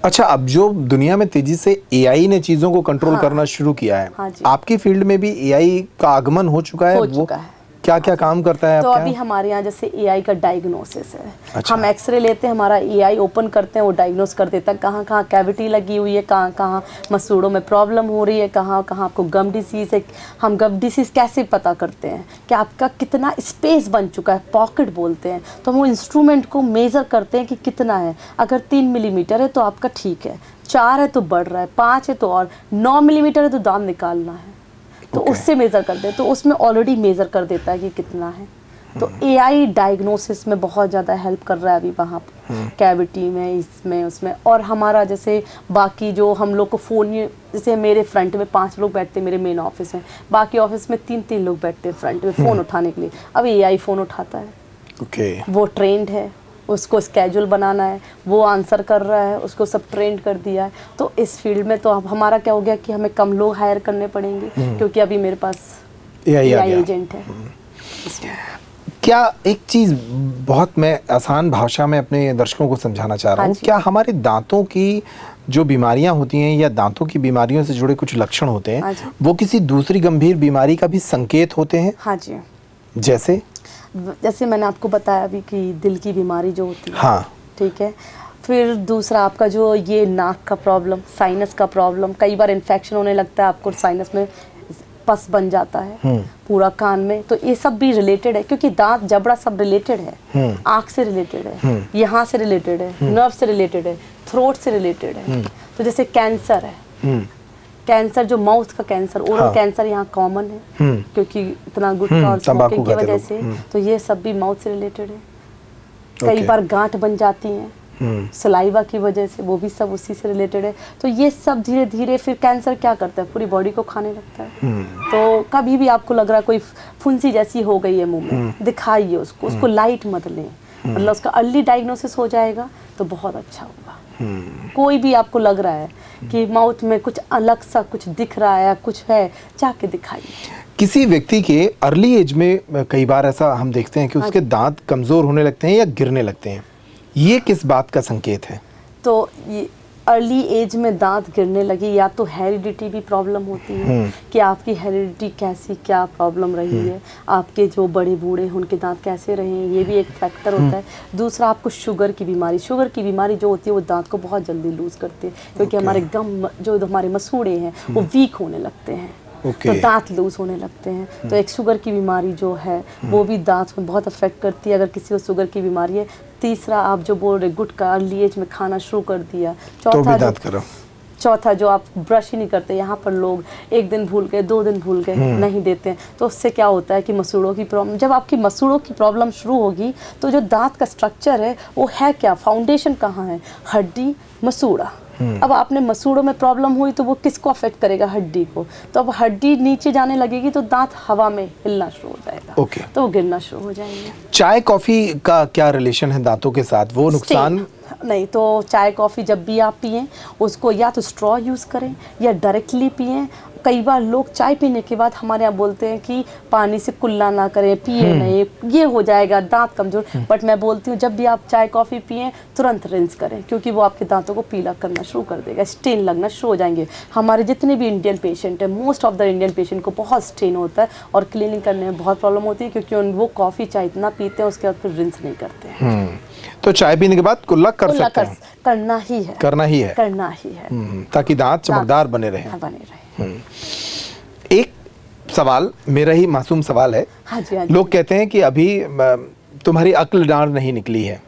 अच्छा, अब जो दुनिया में तेजी से एआई ने चीजों को कंट्रोल करना शुरू किया है, हाँ जी। आपकी फील्ड में भी एआई का आगमन हो चुका है? हो चुका है। क्या क्या काम करता है? तो आपके अभी हमारे यहाँ जैसे एआई का डायग्नोसिस है। अच्छा। हम एक्सरे लेते हैं, हमारा एआई ओपन करते हैं, वो डायग्नोस कर देता है कहाँ कहाँ कैविटी लगी हुई है, कहाँ कहाँ मसूड़ों में प्रॉब्लम हो रही है, कहाँ कहाँ आपको गम डिसीज़ है। हम गम डिसीज़ कैसे पता करते हैं कि आपका कितना स्पेस बन चुका है, पॉकेट बोलते हैं। तो हम वो इंस्ट्रूमेंट को मेज़र करते हैं कि कितना है। अगर 3 मिलीमीटर है तो आपका ठीक है, 4 है तो बढ़ रहा है, 5 है तो और, 9 मिलीमीटर है तो दांत निकालना है, तो उससे मेज़र कर दे, तो उसमें ऑलरेडी मेज़र कर देता है कि कितना है। तो एआई डायग्नोसिस में बहुत ज़्यादा हेल्प कर रहा है अभी वहाँ पर, कैविटी में, इसमें उसमें। और हमारा जैसे बाकी जो हम लोग को फ़ोन, जैसे मेरे फ्रंट में 5 लोग बैठते हैं मेरे मेन ऑफिस में, बाकी ऑफिस में 3-3 लोग बैठते हैं फ्रंट में फ़ोन उठाने के लिए। अब एआई फ़ोन उठाता है, वो ट्रेंड है, उसको स्केड्यूल बनाना है, वो आंसर कर रहा है, उसको सब ट्रेंड कर दिया है। तो इस फील्ड में तो अब हमारा क्या हो गया कि हमें कम लोग हायर करने पड़ेंगे, क्योंकि अभी मेरे पास एआई एजेंट है। क्या एक चीज बहुत मैं आसान भाषा में अपने दर्शकों को समझाना चाह रहा हूँ, क्या हमारे दांतों की जो बीमारियां होती हैं या दांतों की बीमारियों से जुड़े कुछ लक्षण होते हैं, वो किसी दूसरी गंभीर बीमारी का भी संकेत होते हैं? हाँ जी। जैसे मैंने आपको बताया अभी कि दिल की बीमारी जो होती है, हाँ, ठीक है। फिर दूसरा आपका जो ये नाक का प्रॉब्लम, साइनस का प्रॉब्लम, कई बार इन्फेक्शन होने लगता है आपको, साइनस में पस बन जाता है पूरा कान में। तो ये सब भी रिलेटेड है, क्योंकि दांत जबड़ा सब रिलेटेड है, आँख से रिलेटेड है, यहाँ से रिलेटेड है, नर्व से रिलेटेड है, थ्रोट से रिलेटेड है। तो जैसे कैंसर है, कैंसर जो माउथ का कैंसर, ओरल कैंसर यहाँ कॉमन है, क्योंकि इतना गुटखा और स्मोकिंग की वजह से। तो ये सब भी माउथ से रिलेटेड है। कई बार गांठ बन जाती हैं सलाइवा की वजह से, वो भी सब उसी से रिलेटेड है। तो ये सब धीरे धीरे फिर कैंसर क्या करता है, पूरी बॉडी को खाने लगता है। तो कभी भी आपको लग रहा है कोई फुंसी जैसी हो गई है मुंह में, दिखाइए उसको लाइट मत लें, मतलब उसका अर्ली डायग्नोसिस हो जाएगा तो बहुत अच्छा होगा। कोई भी आपको लग रहा है कि माउथ में कुछ अलग सा कुछ दिख रहा है या कुछ है, जाके दिखाइए। किसी व्यक्ति के अर्ली एज में कई बार ऐसा हम देखते हैं कि उसके दांत कमजोर होने लगते हैं या गिरने लगते हैं, ये किस बात का संकेत है? तो ये अर्ली एज में दांत गिरने लगे, या तो हेरिडिटी भी प्रॉब्लम होती है कि आपकी हेरिडिटी कैसी क्या प्रॉब्लम रही है, आपके जो बड़े बूढ़े हैं उनके दांत कैसे रहे हैं, ये भी एक फैक्टर होता है। दूसरा आपको शुगर की बीमारी जो होती है वो दांत को बहुत जल्दी लूज करती है, क्योंकि हमारे गम जो हमारे मसूड़े हैं वो वीक होने लगते हैं, तो दांत लूज होने लगते हैं। तो एक शुगर की बीमारी जो है वो भी दांत में बहुत अफेक्ट करती है, अगर किसी को शुगर की बीमारी है। तीसरा आप जो बोल रहे गुटखा अर्ली एज में खाना शुरू कर दिया। चौथा जो आप ब्रश ही नहीं करते, यहाँ पर लोग 1 दिन भूल गए, 2 दिन भूल गए, नहीं देते हैं, तो उससे क्या होता है कि मसूड़ों की प्रॉब्लम, जब आपकी मसूड़ों की प्रॉब्लम शुरू होगी तो जो दांत का स्ट्रक्चर है वो है क्या, फाउंडेशन कहाँ है, हड्डी, मसूड़ा। अब आपने मसूड़ों में प्रॉब्लम हुई तो वो किसको अफेक्ट करेगा, हड्डी को। तो अब हड्डी नीचे जाने लगेगी तो दांत हवा में हिलना शुरू हो जाएगा, तो वो गिरना शुरू हो जाएंगे। चाय कॉफी का क्या रिलेशन है दांतों के साथ, वो नुकसान नहीं? तो चाय कॉफ़ी जब भी आप पिएं उसको या तो स्ट्रॉ यूज़ करें या डायरेक्टली पिएं। कई बार लोग चाय पीने के बाद हमारे यहाँ बोलते हैं कि पानी से कुल्ला ना करें, पिए नहीं, ये हो जाएगा दांत कमज़ोर। बट मैं बोलती हूँ जब भी आप चाय कॉफ़ी पिएं तुरंत रिंस करें, क्योंकि वो आपके दांतों को पीला करना शुरू कर देगा, स्टेन लगना शुरू हो जाएंगे। हमारे जितने भी इंडियन पेशेंट हैं, most of the Indian patient को बहुत स्टेन होता है और क्लीनिंग करने में बहुत प्रॉब्लम होती है, क्योंकि वो कॉफ़ी चाय इतना पीते हैं उसके बाद फिर रिंस नहीं करते हैं। तो चाय पीने के बाद कुल्ला कर सकते हैं? करना ही है, ताकि दांत चमकदार बने रहे। एक सवाल, मेरा ही मासूम सवाल है। हाँ जी, हाँ जी। लोग कहते हैं कि अभी तुम्हारी अक्ल डांड नहीं निकली है।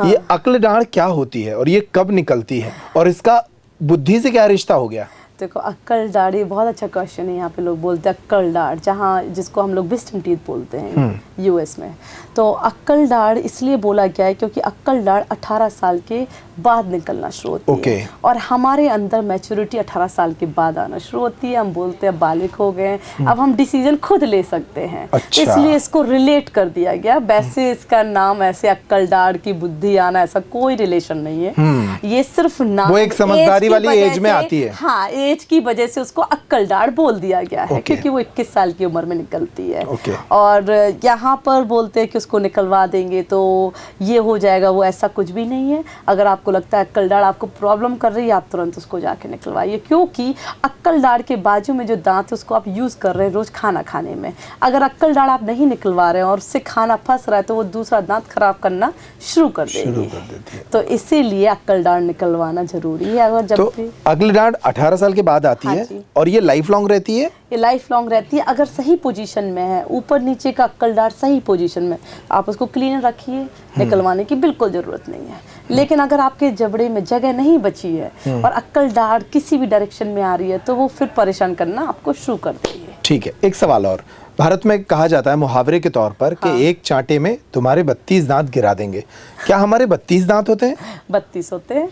ये अक्ल डांड क्या होती है और ये कब निकलती है और इसका बुद्धि से क्या रिश्ता हो गया? देखो अक्कल दाढ़ी बहुत अच्छा क्वेश्चन है। यहाँ पे लोग बोलते हैं अक्कल दाढ़, जहाँ जिसको हम लोग विस्डम टीथ बोलते हैं यूएस में। तो अक्कल दाढ़ इसलिए बोला गया है क्योंकि अक्कल दाढ़ 18 साल के बाद निकलना शुरू होती है और हमारे अंदर मैच्योरिटी 18 साल के बाद आना शुरू होती है। हम बोलते हैं बालिग हो गए, अब हम डिसीजन खुद ले सकते हैं। अच्छा। इसलिए इसको रिलेट कर दिया गया। वैसे इसका नाम ऐसे अक्कल दाढ़ की बुद्धि आना ऐसा कोई रिलेशन नहीं है। ये सिर्फ नाम, वो एक समझदारी वाली एज में आती है। हाँ, एज की वजह से उसको अक्कल दाढ़ बोल दिया गया है क्योंकि वो 21 साल की उम्र में निकलती है। और यहाँ पर बोलते हैं कि उसको निकलवा देंगे तो ये हो जाएगा, वो ऐसा कुछ भी नहीं है। अगर आपको लगता है अक्कल दाढ़ आपको प्रॉब्लम कर रही है, आप तुरंत उसको जाके निकलवाइए, क्योंकि अक्कल दाढ़ के बाजू में जो दांत है उसको आप यूज़ कर रहे हैं रोज़ खाना खाने में। अगर अक्कल दाढ़ आप नहीं निकलवा रहे हैं और उससे खाना फंस रहा है तो वो दूसरा दांत खराब करना शुरू कर देगी। तो इसीलिए अक्कल दाढ़ निकलवाना जरूरी है। अगर जब तो अक्कल दाढ़ 18 साल के बाद आती है और ये लाइफ लॉन्ग रहती है। ये लाइफ लॉन्ग रहती है अगर सही पोजीशन में है, ऊपर नीचे का अक्कल दाढ़ सही पोजीशन में, आप उसको क्लीन रखिए, निकलवाने की बिल्कुल ज़रूरत नहीं है। लेकिन अगर आपके जबड़े में जगह नहीं बची है और अक्कल दाढ़ किसी भी डायरेक्शन में आ रही है तो वो फिर परेशान करना आपको शुरू कर देगी। ठीक है, एक सवाल और। भारत में कहा जाता है मुहावरे के तौर पर कि एक चांटे में तुम्हारे 32 दांत गिरा देंगे। क्या हमारे 32 दांत होते हैं? 32 होते हैं।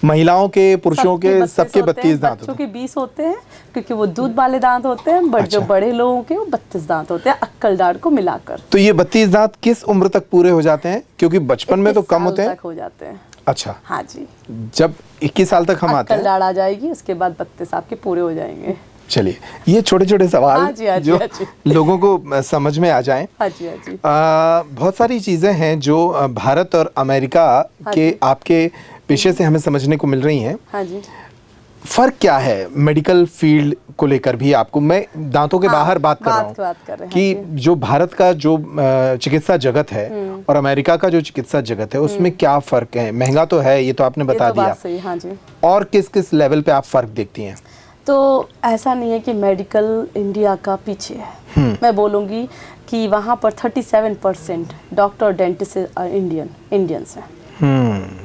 महिलाओं के, पुरुषों के, सबके 32 दांत होते हैं। बच्चों के 20 होते हैं क्योंकि वो दूध वाले दांत होते हैं, बट जो बड़े लोगों के वो 32 दांत होते हैं अक्कल दाढ़ को मिलाकर। तो ये 32 दांत किस उम्र तक पूरे हो जाते हैं? क्योंकि बचपन में तो कम होते हैं। हो जाते हैं। अच्छा, हाँ जी। जब 21 साल तक हम आते हैं अक्कल दाढ़ आ जाएगी, उसके बाद 32 आपके पूरे हो जाएंगे। चलिए, ये छोटे छोटे सवाल जो लोगों को समझ में आ जाएं। हाँ जी, हाँ जी। बहुत सारी चीज़ें हैं जो भारत और अमेरिका के आपके पेशे से हमें समझने को मिल रही हैं। हाँ जी। फर्क क्या है मेडिकल फील्ड को लेकर भी? आपको मैं दांतों के बाहर बात कर रहा हूँ कि जो भारत का जो चिकित्सा जगत है और अमेरिका का जो चिकित्सा जगत है उसमें क्या फ़र्क है? महंगा तो है, ये तो आपने बता दिया। सही, हाँ जी। और किस किस लेवल पे आप फ़र्क देखती हैं? तो ऐसा नहीं है कि मेडिकल इंडिया का पीछे है। मैं बोलूँगी कि वहाँ पर 37% डॉक्टर और डेंटिस्ट इंडियंस हैं।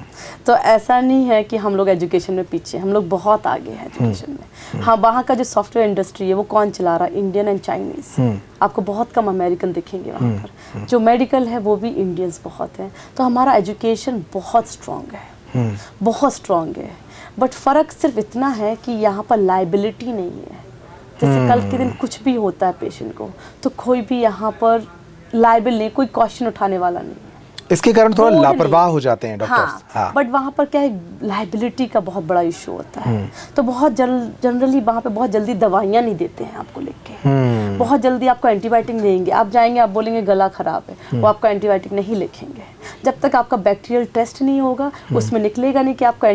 तो ऐसा नहीं है कि हम लोग एजुकेशन में पीछे, हम लोग बहुत आगे हैं एजुकेशन में। हाँ, वहाँ का जो सॉफ्टवेयर इंडस्ट्री है वो कौन चला रहा है? Indian and Chinese. आपको बहुत कम अमेरिकन दिखेंगे वहाँ पर। जो मेडिकल है वो भी इंडियंस बहुत हैं। तो हमारा एजुकेशन बहुत स्ट्रॉन्ग है, बहुत स्ट्रॉन्ग है। बट फ़र्क सिर्फ इतना है कि यहाँ पर लाइबिलिटी नहीं है। जैसे कल के दिन कुछ भी होता है पेशेंट को तो कोई भी यहाँ पर लाइबल नहीं, कोई क्वेश्चन उठाने वाला नहीं। इसके कारण थोड़ा लापरवाह हो जाते हैं डॉक्टर्स। हाँ, बट वहाँ पर क्या है, लाइबिलिटी का बहुत बड़ा इशू होता है। तो बहुत जनरली वहाँ पे बहुत जल्दी दवाइयाँ नहीं देते हैं आपको लिख के। बहुत जल्दी आपको एंटीबायोटिक देंगे, आप जाएंगे आप बोलेंगे गला खराब है, वो आपको एंटीबायोटिक नहीं लिखेंगे। जब तक आपका बैक्टीरियल टेस्ट नहीं होगा उसमें निकलेगा नहीं कि आपको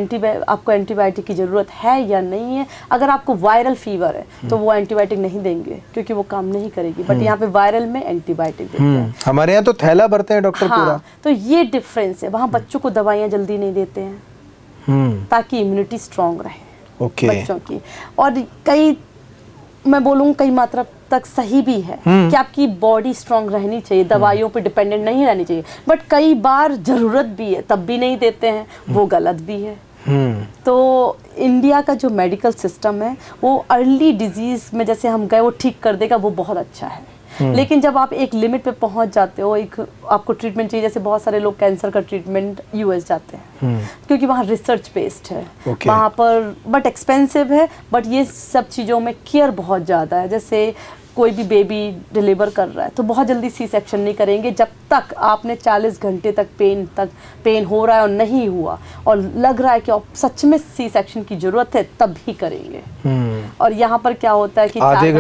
एंटीबायोटिक की ज़रूरत है या नहीं है। अगर आपको वायरल फीवर है तो वो एंटीबायोटिक नहीं देंगे क्योंकि वो काम नहीं करेगी। बट यहाँ पे वायरल में एंटीबायोटिक देते हैं। हमारे यहाँ तो थैला भरते हैं डॉक्टर पूरा। तो ये डिफरेंस है। वहाँ बच्चों को दवाइयाँ जल्दी नहीं देते हैं ताकि इम्यूनिटी स्ट्रांग रहे बच्चों की। और कई, मैं बोलूँ कई मात्रा तक सही भी है कि आपकी बॉडी स्ट्रांग रहनी चाहिए, दवाइयों पे डिपेंडेंट नहीं रहनी चाहिए। बट कई बार ज़रूरत भी है तब भी नहीं देते हैं, वो गलत भी है। तो इंडिया का जो मेडिकल सिस्टम है वो अर्ली डिजीज़ में जैसे हम गए वो ठीक कर देगा, वो बहुत अच्छा है। लेकिन जब आप एक लिमिट पे पहुंच जाते हो, एक आपको ट्रीटमेंट चाहिए, जैसे बहुत सारे लोग कैंसर का ट्रीटमेंट यूएस जाते हैं क्योंकि वहाँ रिसर्च बेस्ड है। वहाँ पर बट एक्सपेंसिव है, बट ये सब चीज़ों में केयर बहुत ज़्यादा है। जैसे कोई भी बेबी डिलीवर कर रहा है तो बहुत जल्दी सी सेक्शन नहीं करेंगे जब तक आपने 40 घंटे तक पेन हो रहा है और नहीं हुआ और लग रहा है कि सच में सी सेक्शन की ज़रूरत है तब ही करेंगे। और यहाँ पर क्या होता है कि आधे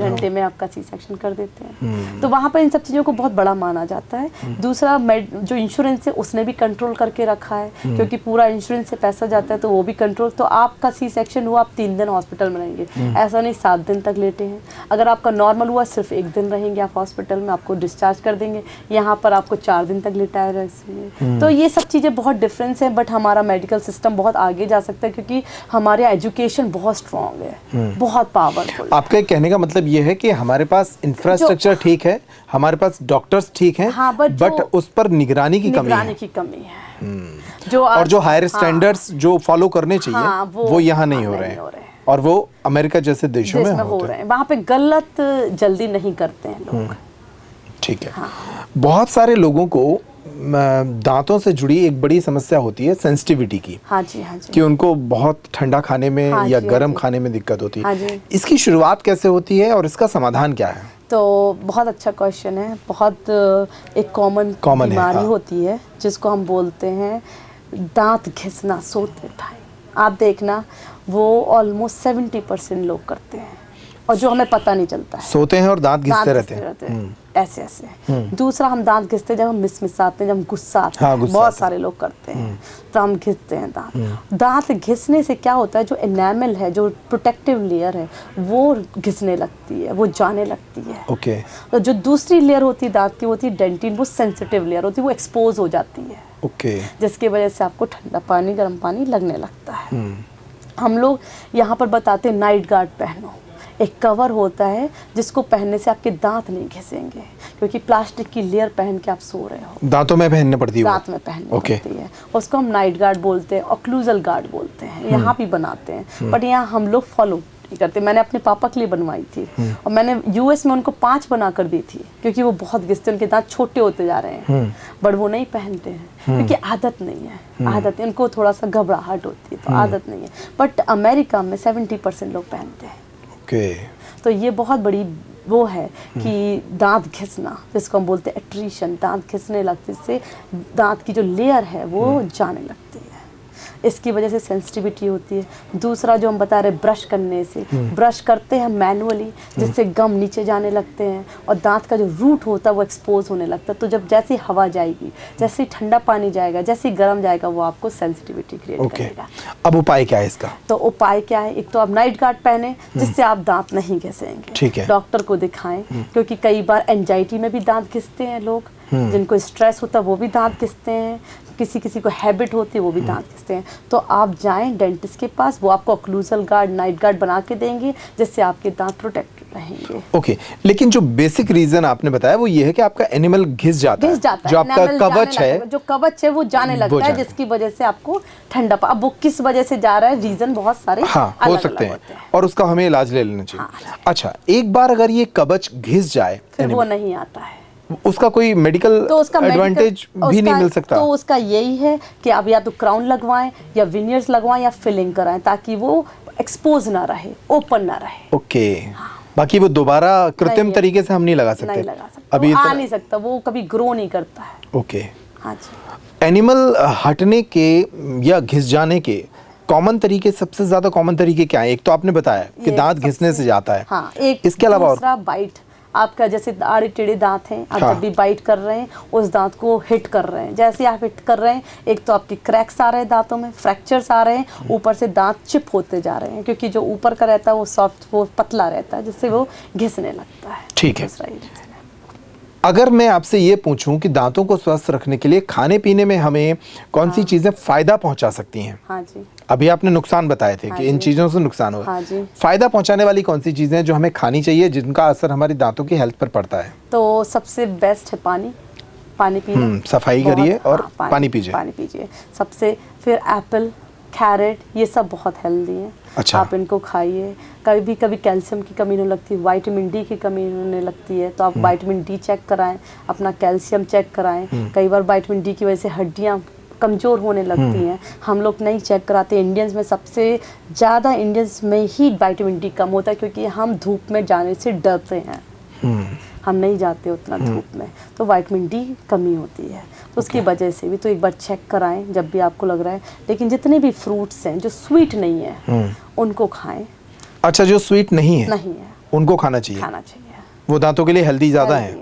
घंटे में आपका सी सेक्शन कर देते हैं। तो वहाँ पर इन सब चीज़ों को बहुत बड़ा माना जाता है। दूसरा, जो इंश्योरेंस है उसने भी कंट्रोल करके रखा है क्योंकि पूरा इंश्योरेंस से पैसा जाता है तो वो भी कंट्रोल। तो आपका सी सेक्शन हुआ, आप 3 दिन हॉस्पिटल में रहेंगे, ऐसा नहीं 7 दिन तक लेटे हैं। अगर आपका नॉर्मल हुआ सिर्फ 1 दिन रहेंगे आप हॉस्पिटल में, आपको डिस्चार्ज कर देंगे। यहाँ पर आपको 4 दिन तक लेटाए रहेंगे। तो ये सब चीज़ें बहुत डिफरेंस है। बट हमारा मेडिकल सिस्टम बहुत आगे जा सकता है क्योंकि हमारे एजुकेशन बहुत स्ट्रॉन्ग है, बहुत पावरफुल। आपका कहने का मतलब ये है कि हमारे पास इंफ्रास्ट्रक्चर ठीक है, हमारे पास डॉक्टर्स ठीक हैं, हाँ, बट उस पर निगरानी की कमी है। जो हायर स्टैंडर्ड्स जो फॉलो करने चाहिए वो यहाँ नहीं हो रहे हैं। और वो अमेरिका जैसे देशों में हो रहे हैं। वहाँ पे गलत जल्दी नहीं करते हैं लोग। ठीक है। हाँ। बहुत सारे लोगों को दांतों से जुड़ी एक बड़ी समस्या होती है सेंसिटिविटी की। हाँ जी, हाँ जी। कि उनको बहुत ठंडा खाने में हाँ या जी, गर्म हाँ खाने में दिक्कत होती है। हाँ जी। इसकी शुरुआत कैसे होती है और इसका समाधान क्या है? तो बहुत अच्छा क्वेश्चन है। बहुत एक कॉमन बीमारी हाँ। होती है जिसको हम बोलते हैं दांत घिसना सोते टाइम। आप देखना वो ऑलमोस्ट 70% लोग करते हैं और जो हमें पता नहीं चलता है। सोते हैं और दांत घिसते रहते हैं। ऐसे ऐसे। दूसरा हम दांत घिसते हैं जब हम मिसमिसाते हैं, जब हम गुस्सा आते हैं। बहुत सारे लोग करते हैं तो हम घिसते हैं दांत। दांत घिसने से क्या होता है, जो एनामल है, जो प्रोटेक्टिव लेयर है, वो घिसने लगती है, वो जाने लगती है। ओके। तो जो दूसरी लेयर होती है दांत की होती है डेंटिन, वो सेंसिटिव लेयर होती है, वो एक्सपोज हो जाती है। ओके। जिसकी वजह से आपको ठंडा पानी गर्म पानी लगने लगता है। हम लोग यहाँ पर बताते हैं नाइट गार्ड पहनो। एक कवर होता है जिसको पहनने से आपके दांत नहीं घिसेंगे, क्योंकि प्लास्टिक की लेयर पहन के आप सो रहे हो। दांतों में पहनने पड़ती है, दांत में पहननी पड़ती है। उसको हम नाइट गार्ड बोलते हैं, ऑक्लूजल गार्ड बोलते हैं। यहाँ भी बनाते हैं बट यहाँ हम लोग फॉलो नहीं करते। मैंने अपने पापा के लिए बनवाई थी और मैंने यूएस में उनको 5 बना कर दी थी, क्योंकि वो बहुत घिसते, उनके दांत छोटे होते जा रहे हैं बट वो नहीं पहनते हैं क्योंकि आदत नहीं है। आदत, इनको थोड़ा सा घबराहट होती है तो आदत नहीं है। बट अमेरिका में 70% लोग पहनते हैं। ओके। तो ये बहुत बड़ी वो है कि दांत घिसना, जिसको हम बोलते हैं एट्रीशन, दांत घिसने लगने से दांत की जो लेयर है वो जाने लगती है। इसकी वजह से सेंसिटिविटी होती है। दूसरा जो हम बता रहे ब्रश करने से, ब्रश करते हैं मैनुअली जिससे गम नीचे जाने लगते हैं और दांत का जो रूट होता है वो एक्सपोज होने लगता है। तो जब जैसी हवा जाएगी, जैसे ठंडा पानी जाएगा, जैसे गर्म जाएगा, वो आपको सेंसिटिविटी क्रिएट करेगा। अब उपाय क्या है इसका? तो उपाय क्या है, एक तो आप नाइट गार्ड पहने जिससे आप दांत नहीं घिसेंगे। ठीक है। डॉक्टर को दिखाएं, क्योंकि कई बार एंजाइटी में भी दांत घिसते हैं लोग। जिनको स्ट्रेस होता है वो भी दांत घिसते हैं, किसी किसी को हैबिट होती है वो भी दांत घिसते हैं। तो आप जाएं डेंटिस्ट के पास, वो आपको ऑक्लूजल गार्ड, नाइट गार्ड बना के देंगे जिससे आपके दांत प्रोटेक्ट रहेंगे। ओके। लेकिन जो बेसिक रीजन आपने बताया वो ये है कि आपका एनिमल घिस जाता है, जो आपका कवच है, जो कवच है वो जाने लगता है, जिसकी वजह से आपको ठंडा। अब वो किस वजह से जा रहा है, रीजन बहुत सारे हो सकते हैं और उसका हमें इलाज ले लेना चाहिए। अच्छा, एक बार अगर ये कवच घिस जाए फिर वो नहीं आता है, उसका कोई मेडिकल एडवांटेज भी नहीं मिल सकता? तो उसका यही है कि आप या तो क्राउन लगवाएं या विनियर्स लगवाएं या फिलिंग कराएं, ताकि वो एक्सपोज ना रहे, ओपन ना रहे। ओके। बाकी वो दोबारा कृत्रिम तरीके से हम नहीं लगा सकते? नहीं लगा सकते, अभी आ नहीं सकता, वो कभी ग्रो नहीं करता है। ओके। हाँ जी। एनिमल हटने के या घिस जाने के कॉमन तरीके, सबसे ज्यादा कॉमन तरीके क्या है? एक तो आपने बताया कि दांत घिसने से जाता है। हाँ, एक इसके अलावा दूसरा बाइट। आपका जैसे आड़े टेढ़े दांत हैं, आप जब भी बाइट कर रहे हैं उस दांत को हिट कर रहे हैं। जैसे आप हिट कर रहे हैं, एक तो आपकी क्रैक्स आ रहे हैं दांतों में, फ्रैक्चर्स आ रहे हैं, ऊपर से दांत चिप होते जा रहे हैं, क्योंकि जो ऊपर का रहता है वो सॉफ्ट, वो पतला रहता है, जिससे वो घिसने लगता है। ठीक है। अगर मैं आपसे ये पूछूं कि दांतों को स्वस्थ रखने के लिए खाने पीने में हमें कौन सी चीजें फायदा पहुंचा सकती हैं? हाँ जी। अभी आपने नुकसान बताए थे कि इन चीजों से नुकसान हो। हाँ जी। फायदा पहुंचाने वाली कौन सी चीजें हैं जो हमें खानी चाहिए, जिनका असर हमारी दांतों की हेल्थ पर पड़ता है? तो सबसे बेस्ट है पानी, पानी पीना। सफाई करिए और पानी पीजिए। पानी पीजिए सबसे। फिर एप्पल, कैरेट, ये सब बहुत हेल्दी हैं। अच्छा। आप इनको खाइए। कभी कभी कैल्शियम की कमी होने लगती है, विटामिन डी की कमी होने लगती है, तो आप विटामिन डी चेक कराएं, अपना कैल्शियम चेक कराएं। कई बार विटामिन डी की वजह से हड्डियाँ कमज़ोर होने लगती हैं, हम लोग नहीं चेक कराते। इंडियंस में सबसे ज़्यादा इंडियंस में ही विटामिन डी कम होता है, क्योंकि हम धूप में जाने से डरते हैं। हम नहीं जाते उतना धूप में, तो विटामिन डी कमी होती है। तो उसकी वजह से भी तो एक बार चेक कराएं जब भी आपको लग रहा है। लेकिन जितने भी फ्रूट्स हैं जो स्वीट नहीं है उनको खाएं। अच्छा, जो स्वीट नहीं है उनको खाना चाहिए? खाना चाहिए, वो दांतों के लिए हेल्दी ज़्यादा है।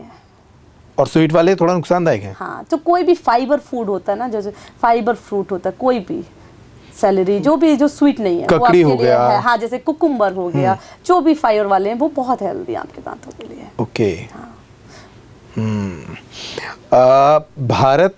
और स्वीट वाले थोड़ा नुकसानदायक है। हाँ, तो कोई भी फाइबर फूड होता है ना, जैसे फाइबर फ्रूट होता है, कोई भी सेलरी, जो भी जो स्वीट नहीं है, ककड़ी हो गया, हाँ, जैसे कुकुम्बर हो गया, जो भी फाइबर वाले हैं वो बहुत हेल्दी है आपके दांतों के लिए। ओके। भारत,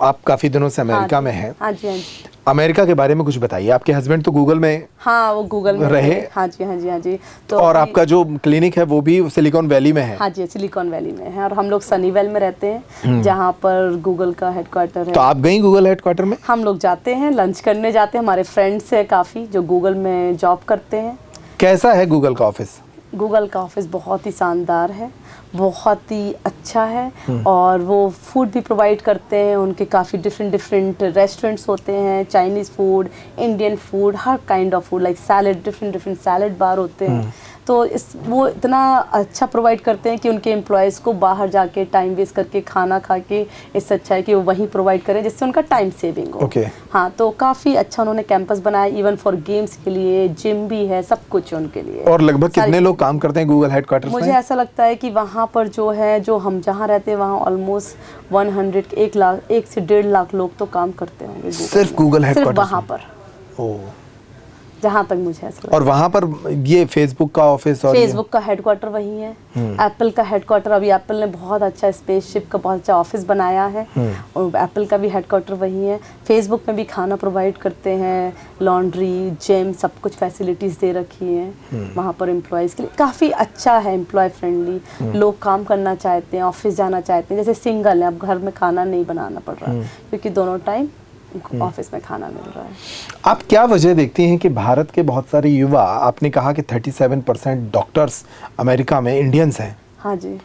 आप काफी दिनों से अमेरिका में हैं। हाँ जी, हाँ जी। अमेरिका के बारे में कुछ बताइए। आपके हस्बैंड तो गूगल में, हाँ, वो गूगल में रहे। हाँ जी, हाँ जी, हाँ जी। तो और आपका जो क्लिनिक है वो भी सिलिकॉन वैली में है? हाँ जी, सिलिकॉन वैली में है, और हम लोग सनीवेल में रहते हैं, जहाँ पर गूगल का हेडक्वार्टर है। तो आप गई गूगल हेडक्वार्टर में? हम लोग जाते हैं, लंच करने जाते हैं। हमारे फ्रेंड्स हैं काफ़ी जो गूगल में जॉब करते हैं, कैसा है गूगल का ऑफिस? गूगल का ऑफिस बहुत ही शानदार है, बहुत ही अच्छा है, और वो फूड भी प्रोवाइड करते हैं। उनके काफ़ी डिफरेंट रेस्टोरेंट्स होते हैं, चाइनीज़ फूड, इंडियन फूड, हर kind of food, like salad, different salad bar होते हैं। तो वो इतना अच्छा प्रोवाइड करते हैं कि उनके एम्प्लॉयज़ को बाहर जाके टाइम वेस्ट करके खाना खा के इससे अच्छा है कि वो वहीं प्रोवाइड करें, जिससे उनका टाइम सेविंग हो। हाँ, तो काफ़ी अच्छा उन्होंने कैंपस बनाया, इवन फॉर गेम्स के लिए जिम भी है, सब कुछ उनके लिए। और लगभग कितने लोग काम करते हैं गूगल हेडक्वार्टर्स में? मुझे ऐसा लगता है कि वहाँ पर जो हम जहाँ रहते हैं वहाँ ऑलमोस्ट 1 से 1.5 लाख लोग तो काम करते होंगे सिर्फ गूगल हेडक्वार्टर्स, सिर्फ वहाँ पर, जहाँ तक मुझे ऐसा लगता है। और वहाँ पर ये फेसबुक का ऑफिस, और फेसबुक का हेडक्वार्टर वही है। एप्पल का हेडक्वार्टर, अभी एप्पल ने बहुत अच्छा स्पेसशिप का बहुत अच्छा ऑफिस बनाया है, और एप्पल का भी हेडक्वार्टर वही है। फेसबुक में भी खाना प्रोवाइड करते हैं, लॉन्ड्री, जिम, सब कुछ फैसिलिटीज़ दे रखी हैं वहाँ पर एम्प्लॉयज़ के लिए। काफ़ी अच्छा है, एम्प्लॉय फ्रेंडली, लोग काम करना चाहते हैं, ऑफिस जाना चाहते हैं। जैसे सिंगल है, अब घर में खाना नहीं बनाना पड़ रहा क्योंकि दोनों टाइम ऑफिस में खाना मिल रहा है। आप क्या वजह देखती हैं कि भारत के बहुत सारे युवा, आपने कहा कि 37% डॉक्टर्स अमेरिका में इंडियंस हैं? हाँ जी।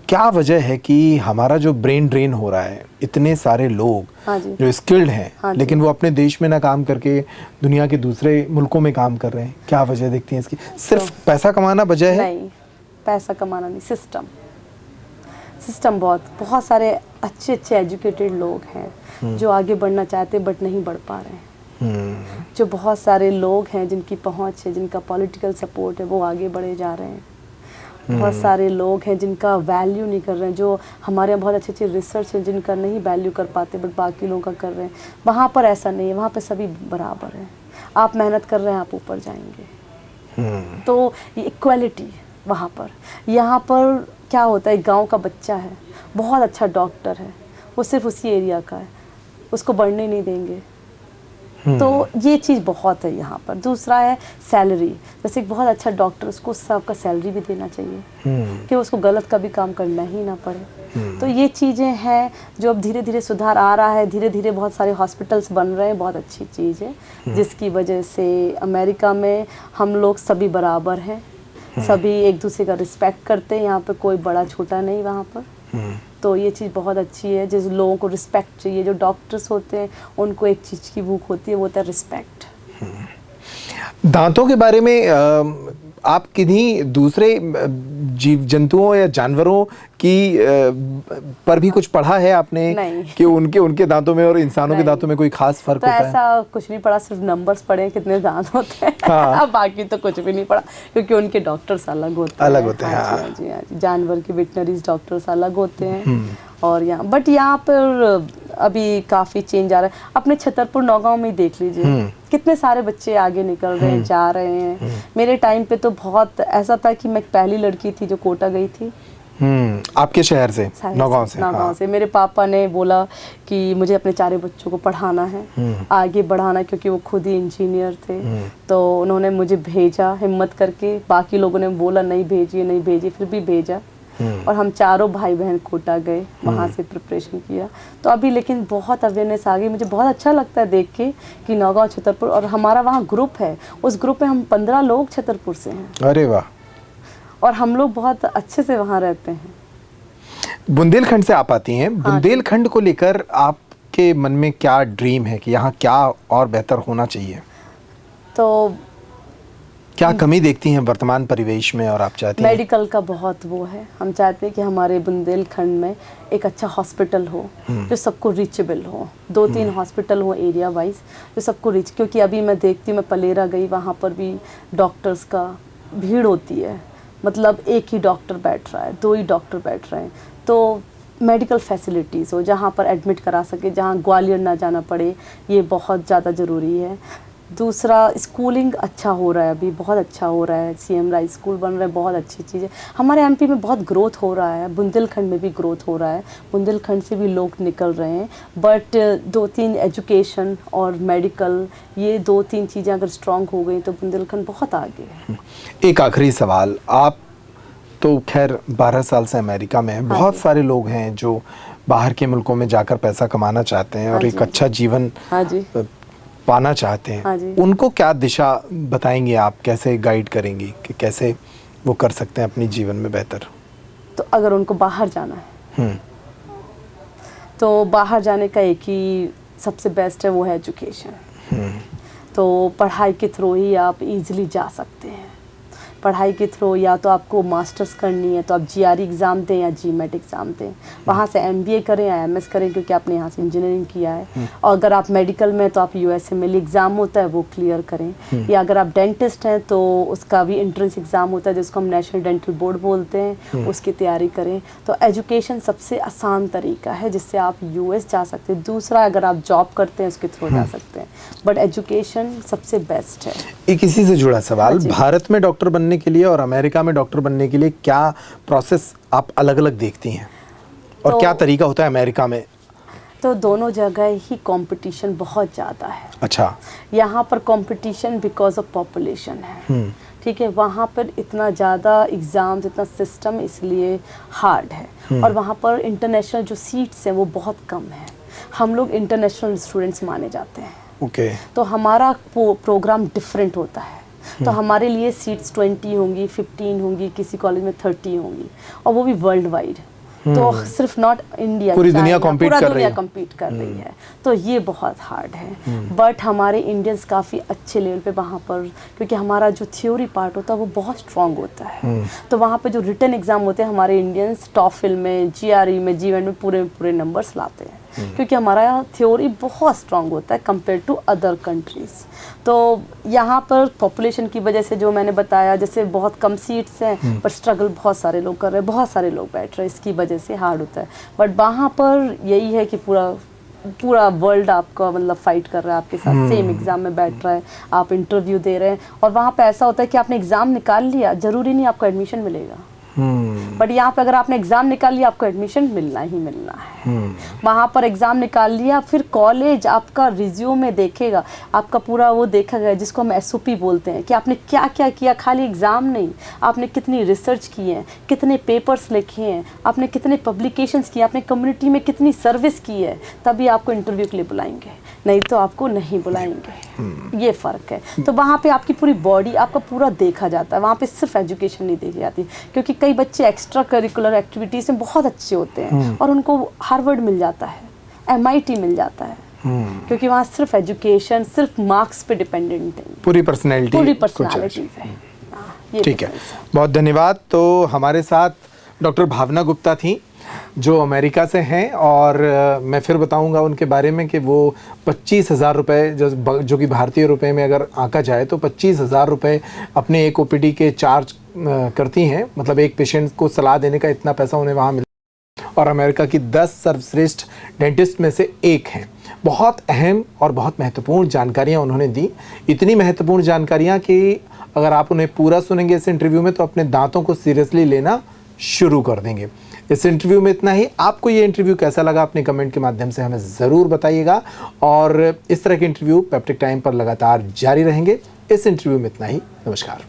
क्या वजह है कि हमारा जो ब्रेन ड्रेन हो रहा है, इतने सारे लोग हाँ जी, जो स्किल्ड हैं, हाँ लेकिन वो अपने देश में ना काम करके दुनिया के दूसरे मुल्कों में काम कर रहे हैं? क्या वजह देखती हैं इसकी? सिर्फ पैसा कमाना वजह है? नहीं, पैसा कमाना नहीं, सिस्टम बहुत सारे अच्छे एजुकेटेड लोग हैं जो आगे बढ़ना चाहते बट नहीं बढ़ पा रहे हैं। जो बहुत सारे लोग हैं जिनकी पहुंच है, जिनका पॉलिटिकल सपोर्ट है, वो आगे बढ़े जा रहे हैं। बहुत सारे लोग हैं जिनका वैल्यू नहीं कर रहे हैं, जो हमारे यहाँ बहुत अच्छी रिसर्च है जिनका नहीं वैल्यू कर पाते बट बाकी लोगों का कर रहे हैं। वहाँ पर ऐसा नहीं है, वहाँ पर सभी बराबर हैं। आप मेहनत कर रहे हैं, आप ऊपर जाएंगे। तो ये इक्वालिटी वहाँ पर। यहाँ पर क्या होता है, गांव का बच्चा है, बहुत अच्छा डॉक्टर है, वो सिर्फ उसी एरिया का है, उसको बढ़ने नहीं देंगे। तो ये चीज़ बहुत है यहाँ पर। दूसरा है सैलरी, जैसे एक बहुत अच्छा डॉक्टर, उसको सबका सैलरी भी देना चाहिए कि उसको गलत का भी काम करना ही ना पड़े। तो ये चीज़ें हैं जो अब धीरे धीरे सुधार आ रहा है, धीरे धीरे बहुत सारे हॉस्पिटल्स बन रहे हैं, बहुत अच्छी चीज़ है, जिसकी वजह से अमेरिका में हम लोग सभी बराबर हैं, सभी एक दूसरे का रिस्पेक्ट करते हैं। यहाँ पे कोई बड़ा छोटा नहीं वहाँ पर। तो ये चीज़ बहुत अच्छी है, जिस लोगों को रिस्पेक्ट चाहिए। जो डॉक्टर्स होते हैं उनको एक चीज़ की भूख होती है, वो होता है रिस्पेक्ट। दांतों के बारे में आप किन्हीं दूसरे जीव जंतुओं या जानवरों की पर भी कुछ पढ़ा है आपने? नहीं। कि उनके दांतों में और इंसानों के दांतों में कोई खास फर्क होता है? ऐसा कुछ नहीं पढ़ा, सिर्फ नंबर्स पढ़े हैं कितने दांत होते हैं। हाँ। बाकी तो कुछ भी नहीं पढ़ा, क्योंकि उनके डॉक्टर्स अलग होते हैं। हाँ जी, हाँ जी। जानवर के वेटनरीज डॉक्टर्स अलग होते हैं। और यहाँ पर अभी काफ़ी चेंज आ रहा है। अपने छतरपुर नौगांव में ही देख लीजिए, कितने सारे बच्चे आगे निकल रहे हैं, जा रहे हैं। मेरे टाइम पे तो बहुत ऐसा था कि मैं पहली लड़की थी जो कोटा गई थी। आपके शहर से, नौगांव से? नौगांव से। मेरे पापा ने बोला कि मुझे अपने 4 बच्चों को पढ़ाना है, आगे बढ़ाना है, क्योंकि वो खुद ही इंजीनियर थे। तो उन्होंने मुझे भेजा हिम्मत करके। बाकी लोगों ने बोला नहीं भेजिए, फिर भी भेजा। और हम चारों भाई बहन कोटा गए, वहाँ से प्रिपरेशन किया। तो अभी लेकिन बहुत अवेयरनेस आ गई। मुझे बहुत अच्छा लगता है देख के कि नौगांव, छतरपुर, और हमारा वहाँ ग्रुप है, उस ग्रुप में हम 15 लोग छतरपुर से हैं। अरे वाह। और हम लोग बहुत अच्छे से वहाँ रहते हैं। बुंदेलखंड से आप आती हैं। बुंदेलखंड को लेकर आपके मन में क्या ड्रीम है कि यहाँ क्या और बेहतर होना चाहिए? तो क्या कमी देखती हैं वर्तमान परिवेश में, और आप चाहती हैं? मेडिकल का बहुत वो है। हम चाहते हैं कि हमारे बुंदेलखंड में एक अच्छा हॉस्पिटल हो जो सबको रीचेबल हो। 2-3 हॉस्पिटल हो एरिया वाइज जो सबको रीच, क्योंकि अभी मैं देखती हूँ, मैं पलेरा गई, वहाँ पर भी डॉक्टर्स का भीड़ होती है। मतलब एक ही डॉक्टर बैठ रहा है, 2 ही डॉक्टर बैठ रहे हैं। तो मेडिकल फैसिलिटीज़ हो जहाँ पर एडमिट करा सके, जहाँ ग्वालियर ना जाना पड़े, ये बहुत ज़्यादा ज़रूरी है। दूसरा, स्कूलिंग अच्छा हो रहा है, अभी बहुत अच्छा हो रहा है। CM राइस स्कूल बन रहा है, बहुत अच्छी चीज़ है। हमारे MP में बहुत ग्रोथ हो रहा है, बुंदेलखंड में भी ग्रोथ हो रहा है, बुंदेलखंड से भी लोग निकल रहे हैं। बट 2-3 एजुकेशन और मेडिकल, ये 2-3 चीज़ें अगर स्ट्रॉन्ग हो गई तो बुंदेलखंड बहुत आगे है। एक आखिरी सवाल, आप तो खैर 12 साल से अमेरिका में हैं। बहुत सारे लोग हैं जो बाहर के मुल्कों में जाकर पैसा कमाना चाहते हैं और एक अच्छा जीवन पाना चाहते हैं, हाँ जी। उनको क्या दिशा बताएंगे आप, कैसे गाइड करेंगी कि कैसे वो कर सकते हैं अपने जीवन में बेहतर? तो अगर उनको बाहर जाना है तो बाहर जाने का एक ही सबसे बेस्ट है, वो है एजुकेशन। तो पढ़ाई के थ्रू ही आप इजीली जा सकते हैं। पढ़ाई के थ्रू या तो आपको मास्टर्स करनी है तो आप GRE एग्ज़ाम दें या GMAT एग्ज़ाम दें, वहाँ से MBA करें या MS करें, क्योंकि आपने यहाँ से इंजीनियरिंग किया है। और अगर आप मेडिकल में तो आप USMLE एग्ज़ाम होता है वो क्लियर करें, या अगर आप डेंटिस्ट हैं तो उसका भी एंट्रेंस एग्ज़ाम होता है जिसको हम नेशनल डेंटल बोर्ड बोलते हैं, उसकी तैयारी करें। तो एजुकेशन सबसे आसान तरीका है जिससे आप US जा सकते हैं। दूसरा, अगर आप जॉब करते हैं उसके थ्रू जा सकते हैं, बट एजुकेशन सबसे बेस्ट है। एक इसी से जुड़ा सवाल, हाँ भारत में डॉक्टर बनने के लिए और अमेरिका में डॉक्टर बनने के लिए क्या प्रोसेस आप अलग अलग देखती हैं, और तो क्या तरीका होता है अमेरिका में? तो दोनों जगह ही कंपटीशन बहुत ज़्यादा है। अच्छा। यहाँ पर कंपटीशन बिकॉज ऑफ पॉपुलेशन है, ठीक है। वहाँ पर इतना ज़्यादा एग्ज़ाम्स, इतना सिस्टम इसलिए हार्ड है। और वहाँ पर इंटरनेशनल जो सीट्स हैं वो बहुत कम है। हम लोग इंटरनेशनल स्टूडेंट्स माने जाते हैं। ओके। तो हमारा प्रोग्राम डिफरेंट होता है। तो हमारे लिए सीट्स 20 होंगी, 15 होंगी, किसी कॉलेज में 30 होंगी, और वो भी वर्ल्ड वाइड। तो सिर्फ नॉट इंडिया, पूरी दुनिया compete पूरा कर रही दुनिया है। compete कर रही है। तो ये बहुत हार्ड है। बट हमारे इंडियंस काफ़ी अच्छे लेवल पे वहाँ पर, क्योंकि हमारा जो थ्योरी पार्ट होता है वो बहुत स्ट्रांग होता है। तो वहाँ पे जो रिटन एग्जाम होते हैं हमारे इंडियंस टॉफिल में, GRE में, GMAT में पूरे पूरे नंबर्स लाते हैं, क्योंकि हमारा थ्योरी बहुत स्ट्रांग होता है कंपेयर टू अदर कंट्रीज़। तो यहाँ पर पॉपुलेशन की वजह से जो मैंने बताया, जैसे बहुत कम सीट्स हैं पर स्ट्रगल बहुत सारे लोग कर रहे हैं, बहुत सारे लोग बैठ रहे हैं, इसकी वजह से हार्ड होता है। बट वहाँ पर यही है कि पूरा वर्ल्ड आपका मतलब फाइट कर रहा है आपके साथ, सेम एग्जाम में बैठ रहा है, आप इंटरव्यू दे रहे हैं। और वहाँ पे ऐसा होता है कि आपने एग्ज़ाम निकाल लिया, ज़रूरी नहीं आपको एडमिशन मिलेगा। बट यहाँ पे अगर आपने एग्ज़ाम निकाल लिया आपको एडमिशन मिलना ही मिलना है। वहाँ पर एग्ज़ाम निकाल लिया, फिर कॉलेज आपका रिज्यूमे देखेगा, आपका पूरा वो देखा गया जिसको हम SOP बोलते हैं कि आपने क्या क्या किया। खाली एग्ज़ाम नहीं, आपने कितनी रिसर्च की है, कितने पेपर्स लिखे हैं, आपने कितने पब्लिकेशंस किए, आपने कम्युनिटी में कितनी सर्विस की है, तभी आपको इंटरव्यू के लिए बुलाएंगे, नहीं तो आपको नहीं बुलाएंगे। ये फ़र्क है। तो वहाँ पे आपकी पूरी बॉडी, आपका पूरा देखा जाता है। वहाँ पे सिर्फ एजुकेशन नहीं देखी जाती, क्योंकि कई बच्चे एक्स्ट्रा करिकुलर एक्टिविटीज़ में बहुत अच्छे होते हैं और उनको हार्वर्ड मिल जाता है, MIT मिल जाता है, क्योंकि वहाँ सिर्फ एजुकेशन, सिर्फ मार्क्स पे डिपेंडेंट है, पूरी पर्सनैलिटी है। ठीक है, बहुत धन्यवाद। तो हमारे साथ डॉक्टर भावना गुप्ता थी जो अमेरिका से हैं, और मैं फिर बताऊंगा उनके बारे में कि वो 25,000 रुपये जो कि भारतीय रुपए में अगर आंका जाए तो 25,000 रुपये अपने एक OPD के चार्ज करती हैं। मतलब एक पेशेंट को सलाह देने का इतना पैसा उन्हें वहाँ मिलता है, और अमेरिका की 10 सर्वश्रेष्ठ डेंटिस्ट में से एक हैं। बहुत अहम और बहुत महत्वपूर्ण जानकारियाँ उन्होंने दी, इतनी महत्वपूर्ण जानकारियाँ कि अगर आप उन्हें पूरा सुनेंगे इस इंटरव्यू में तो अपने दांतों को सीरियसली लेना शुरू कर देंगे। इस इंटरव्यू में इतना ही। आपको ये इंटरव्यू कैसा लगा अपने कमेंट के माध्यम से हमें ज़रूर बताइएगा, और इस तरह के इंटरव्यू पेप्टिक टाइम पर लगातार जारी रहेंगे। इस इंटरव्यू में इतना ही। नमस्कार।